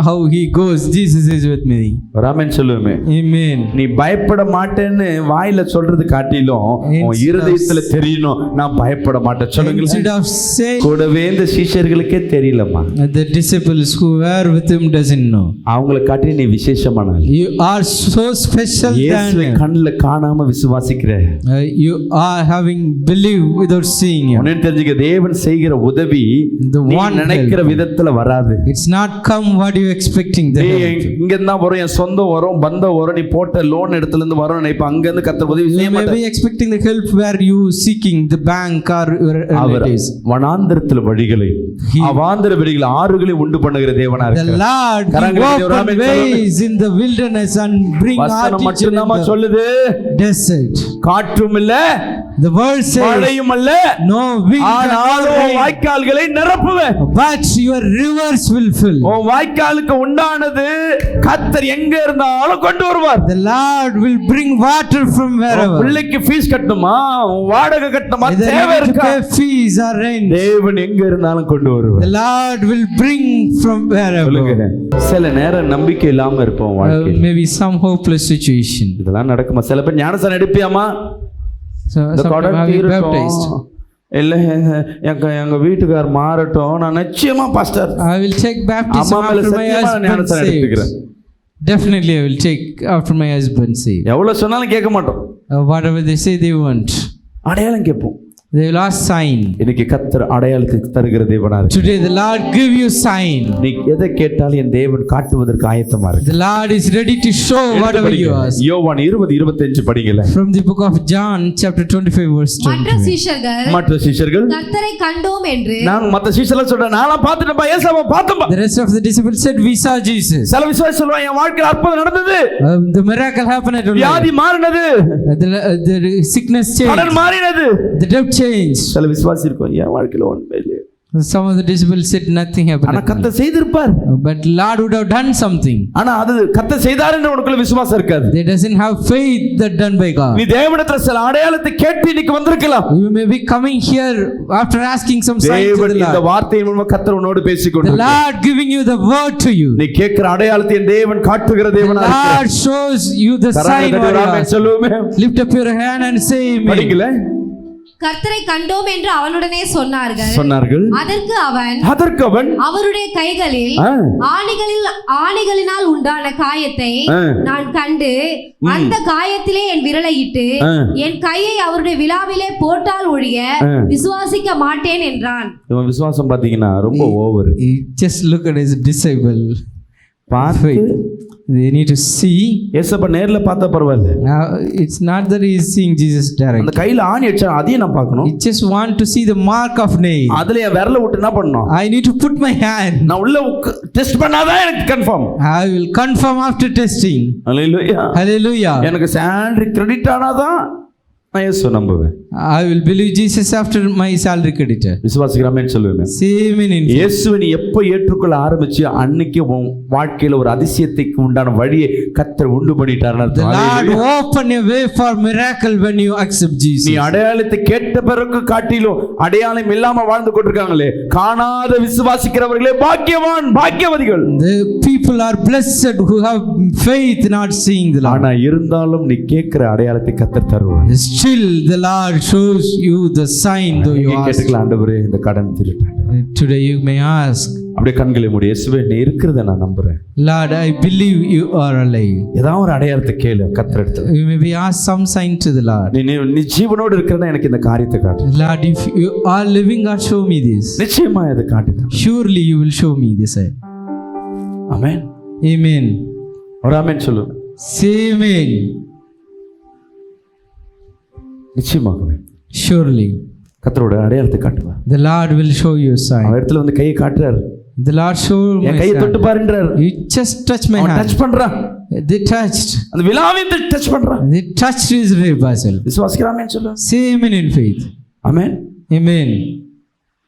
how he goes, Jesus is with me. Raman சொல்லுவேமே, Amen. நீ பயப்பட மாட்டேன்னு வாயில சொல்றது காட்டிலும் உன் இருதயத்துல தெரியணும் நான் பயப்பட மாட்டேன். Instead சொல்லுங்க, of saying, கூடவே இந்த சீஷர்களுக்கே தெரியலம்மா, the disciples who were with him doesn't know. அவங்களை காட்டி நீ விசேஷமான ஆள். You are so special இயேசுவை than கண்ணுல காணாம விசுவாசிக்கிற, you are having believed without seeing him. உன்னை தெரிஞ்சுக்க, தேவன் செய்கிற உதவி The நீ one நினைக்கிற விதத்துல வராது. It's not come what you expecting the help. இங்க இருந்தா வரும், என் சொந்தம் வரும், பந்தம் வரும், நீ போட்ட லோன் இடத்துல இருந்து வரும் நினைப்ப, அங்க இருந்து கர்த்தர் உதவி You செய்ய may மாட்டார். be expecting the help where you seeking the bank or your our relatives. வனாந்திரத்துல வழிகளை, அவாந்திர வழிகளை, ஆறுகளை உண்டு பண்ணுகிற தேவனா The இருக்கிறார். Lord கரங்களை will தட்டி ஒரு open ஆமென் சொல்லுங்க. ways in the wilderness and bring வசனம் artisan in மட்டும்தாமா the சொல்லுது, desert. காற்றும் இல்ல, The word says, மழையும் அல்ல, no wind ஆனாலும் nor உன் rain, வாய்க்கால்களை நிரப்புவேன். but your rivers will fill. உன் வாய்க்காலுக்கு உண்டானது கர்த்தர் எங்க இருந்தாலும் கொண்டு வருவார். The Lord will bring water from உன் wherever. பிள்ளைக்கு ஃபீஸ் கட்டணுமா, உன் வாடகை கட்டணுமா, Either தேவை you need to இருக்கா, pay fees or rent, தேவன் எங்க இருந்தாலும் கொண்டு the வருவார். Lord will bring from சொல்லுங்க, wherever. சில நேரம் நம்பிக்கை இல்லாம இருப்போம் வாழ்க்கையில. Maybe some hopeless situation. இதெல்லாம் நடக்குமா? சில பேர் ஞானசானம் எடுப்பியாமா, So இந்த some கடன் have been தீரட்டும், baptized. இல்ல எங்க வீட்டுக்கார் மாறட்டும், நான் நிச்சயமா pastor I will take baptism அம்மா மேல after my சத்தியமா husband ஞானசானம் saves. எடுத்துக்கிறேன். Definitely I will take after my husband saves. எவ்வளவு சொன்னாலும் கேட்க மாட்டோம், Whatever they say they want. அடையாளம் கேட்போம். They will ask sign. இன்னைக்கு கர்த்தர் அடையாளத்தை தருகிற தேவனா இருக்கு. Today the Lord give you sign. நீ எதை கேட்டாலும் என் தேவன் காட்டுவதற்கு ஆயத்தமா இருக்கு. The Lord is ready to show whatever you ask. யோவான் 20:25 படிங்களே. From the book of John chapter 25 verse 20. மற்ற சீஷர்கள் மற்ற சீஷர்கள், கர்த்தரை கண்டோம் என்று நான் மற்ற சீஷர்ல சொல்றேன், நான்லாம் பார்த்துட்டேன்ப்பா, இயேசுவை பார்த்தேன்ப்பா. The rest of the disciples said we saw Jesus. சில விசுவாசி சொல்லுவாங்க, என் வாழ்க்கையில அற்புதம் நடந்தது, The miracle happened at வியாதி மாறினது, the sickness கடன் changed. மாறினது. The debt changed. சில விசுவாசி இருக்கும், என் வாழ்க்கையில ஒண்ணுமே இல்லையே. Some of the disciples said nothing ஆனா happened. கர்த்தர் செய்திருப்பார். But Lord would have done something. ஆனா அது கர்த்தர் செய்தார் என்று உனக்குள்ள விசுவாசம் இருக்காது. They doesn't have faith that done by God. நீ தேவனிடத்துல சில அடையாளத்தை கேட்டு இன்னைக்கு வந்திருக்கலாம். You may be coming here after asking some signs to the இந்த Lord. வார்த்தையின் மூலமா கர்த்தர் உன்னோடு The பேசிக்கொண்டிருக்கிறார். Lord giving you the word to you. நீ கேட்கிற அடையாளத்தை என் தேவன் காட்டுகிற The தேவனா இருக்கிறார். Lord shows you the sign. சொல்லுவோமே. Lift up your hand and say amen. படிங்களே. கர்த்தரை கண்டோம் என்று அவனுடனே சொன்னார்கள். அதற்கு அவன் அவருடைய கைகளில் ஆணிகளினால் உண்டான காயத்தை நான் கண்டு அந்த காயத்திலே என் விரலை இட்டு என் கையை அவருடைய விலாவிலே போட்டால் ஒழிய விசுவாசிக்க மாட்டேன் என்றான். இவன் விசுவாசம் பாத்தீங்கன்னா ரொம்ப over. Just look at his disciple. பார்த்து They need to see. ஏசப்ப நேர்ல பார்த்தா பரவாயில்லை. Now it's not that he is seeing Jesus directly. அந்த கையில ஆணி அடிச்சா அதையும் நான் பார்க்கணும். He just want to see the mark of nail. அதுல என் விரல விட்டு என்ன பண்ணனும்? I need to put my hand. நான் உள்ள டெஸ்ட் பண்ணாதான் எனக்கு confirm. I will confirm after testing. Hallelujah. Hallelujah. எனக்கு salary credit ஆனாதான் நான் இயேசு நம்புவேன். I will believe Jesus after my salary credited. விசுவாசிக்கிறேன்னு சொல்லுவேன். Same in இயேசுவை நீ எப்போ ஏற்றுக்கொள்ள ஆரம்பிச்சு அன்னைக்கு உன் வாழ்க்கையில ஒரு அதிசயத்துக்கு உண்டான வழியை கர்த்தர் உண்டு பண்ணிட்டார்னா the Lord open a way for miracle when you accept Jesus. நீ அடையாளத்தை கேட்ட பிறகு காட்டிலும் அடையாளம் இல்லாம வாழ்ந்து கொண்டிருக்காங்களே காணாத விசுவாசிக்கிறவர்களே பாக்கியவான் பாக்கியவதிகள். The people are blessed who have faith not seeing the Lord. ஆனா இருந்தாலும் நீ கேட்கிற அடையாளத்தை கர்த்தர் தருவார். Still the Lord shows you the sign though you ask. கேட்கலாம் ஆண்டவரே இந்த கடன் திருட்டேன். Today you may ask. அப்படியே கண்களை மூடி இயேசுவே நீ இருக்கிறத நான் நம்புறேன். Lord, I believe you are alive. ஏதாவது ஒரு அடையாளத்தை கேளு கர்த்தர் எடுத்து. You may be asked some sign to the Lord. நீ ஜீவனோடு இருக்கிறதா எனக்கு இந்த காரியத்தை காட்டு. Lord, if you are living, God show me this. நிச்சயமா இதை காட்டுங்க. Surely you will show me this. Amen. Amen. ஒரு ஆமென் சொல்லு. Say amen. நிச்சயமாகவே. Surely. கர்த்தரோட அடையாளத்தை காட்டுவார். The Lord will show you a sign. அவ இடத்துல வந்து கையை காட்டுறார். The Lord show me. என் கையை தொட்டு பாருன்றார். You just touch my hand. Touch பண்றான். They touched. அந்த விலாவின் டச் பண்றான். They touched his rib as well. விசுவாசிக்கிறாமேன்னு சொல்லு. Say amen in faith. Amen. Amen.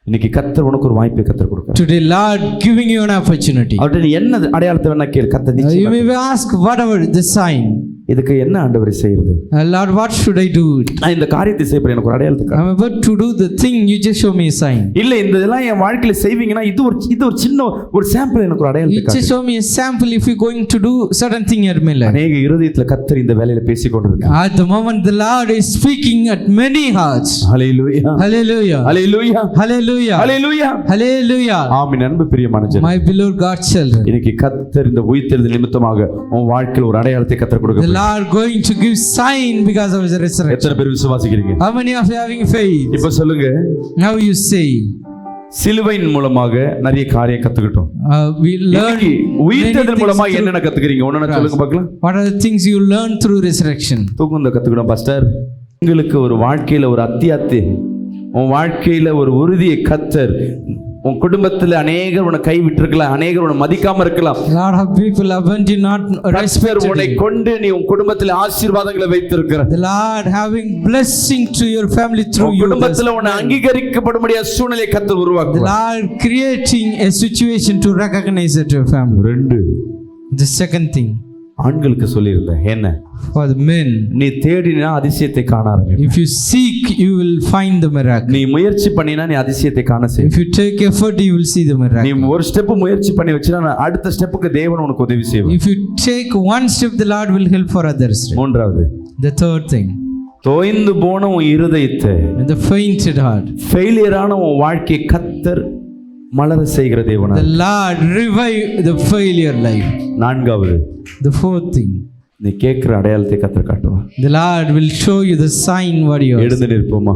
இன்னைக்கு கர்த்தர் உனக்கு ஒரு வாய்ப்பை கர்த்தர் கொடுக்கிறார். Today Lord giving you an opportunity. அவர்ட்ட நீ என்ன அடையாளத்தை வேணா கேளு கர்த்தர் நிச்சயமா. You may ask whatever the sign. இதுக்கு என்ன ஆண்டவரே செய்யறது? Lord, what should I do? நான் இந்த காரியத்தை செய்ய போறேன் எனக்கு ஒரு அடையாளத்தை காட்டு. I'm about to do the thing, you just show me a sign. இல்ல இந்த இதெல்லாம் என் வாழ்க்கையில செய்வீங்கன்னா இது ஒரு சின்ன ஒரு சாம்பிள் எனக்கு ஒரு அடையாளத்தை You காட்டு. just show me a sample if you going to do certain thing in my life. அநேக இருதயத்துல கர்த்தர் இந்த வேலையில பேசிக் கொண்டிருக்கார். At the moment the Lord is speaking at many hearts. Hallelujah. Hallelujah. Hallelujah. Hallelujah. Hallelujah. Hallelujah. ஆமென். அன்பு பிரியமான ஜனமே. My beloved God's children. இன்னைக்கு கர்த்தர் இந்த உயிர்த்தெழுதல் நிமித்தமாக உன் வாழ்க்கையில ஒரு அடையாளத்தை கர்த்தர் கொடுக்க The Lord going to give sign because of his resurrection. எத்தனை பேர் விசுவாசிக்கிறீங்க? How many of you having faith? இப்ப சொல்லுங்க. Now you say. சிலுவையின் மூலமாக நிறைய காரியம் கத்துக்கிட்டோம். We learn. உயிர்த்தெழுதல் மூலமா என்னென்ன கத்துக்கிறீங்க? ஒண்ணு சொல்லுங்க பார்க்கலாம். What are the things you learn through resurrection? தூக்குந்த கத்துக்கணும் பாஸ்டர். உங்களுக்கு ஒரு வாழ்க்கையில ஒரு அத்தியாத்தி உன் வாழ்க்கையில ஒரு உறுதியை கர்த்தர் உன் குடும்பத்துல அநேகர் உன்னை கை விட்டிருக்கலாம் அநேகர் உன்னை மதிக்காம இருக்கலாம். lot of people haven't not respected உன்னை கொண்டு நீ உன் குடும்பத்துல ஆசீர்வாதங்களை வைத்திருக்கிற. The Lord having blessing to your family through you. குடும்பத்துல உன்னை அங்கீகரிக்கப்படும்படிய சூழ்நிலை கர்த்தர் உருவாக்குவார். The Lord creating a situation to recognize it to your family. 2 The second thing ஆண்களுக்கு சொல்லியிருந்தேன் என்ன? for the men, நீ தேடினா அதிசயத்தை காண ஆரம்பிப்ப. if you seek you will find the miracle. நீ முயற்சி பண்ணினா நீ அதிசயத்தை காண செய்வ. if you take effort you will see the miracle. நீ ஒரு ஸ்டெப் முயற்சி பண்ணி வச்சினா அடுத்த ஸ்டெப்புக்கு தேவன் உனக்கு உதவி செய்வார். if you take one step the Lord will help for others. மூன்றாவது the third thing, தோய்ந்து போன உன் இருதயத்தை and the fainted heart, ஃபெயிலியரான உன் வாழ்க்கையை கர்த்தர் மலர செய்கிற தேவனா. the Lord revive the failure life. நான்காவது, the fourth thing, நீ கேட்கிற அடையாளத்தை கர்த்தர் காட்டுவார். the Lord will show you the sign what you are. எழுந்து நிற்போமா?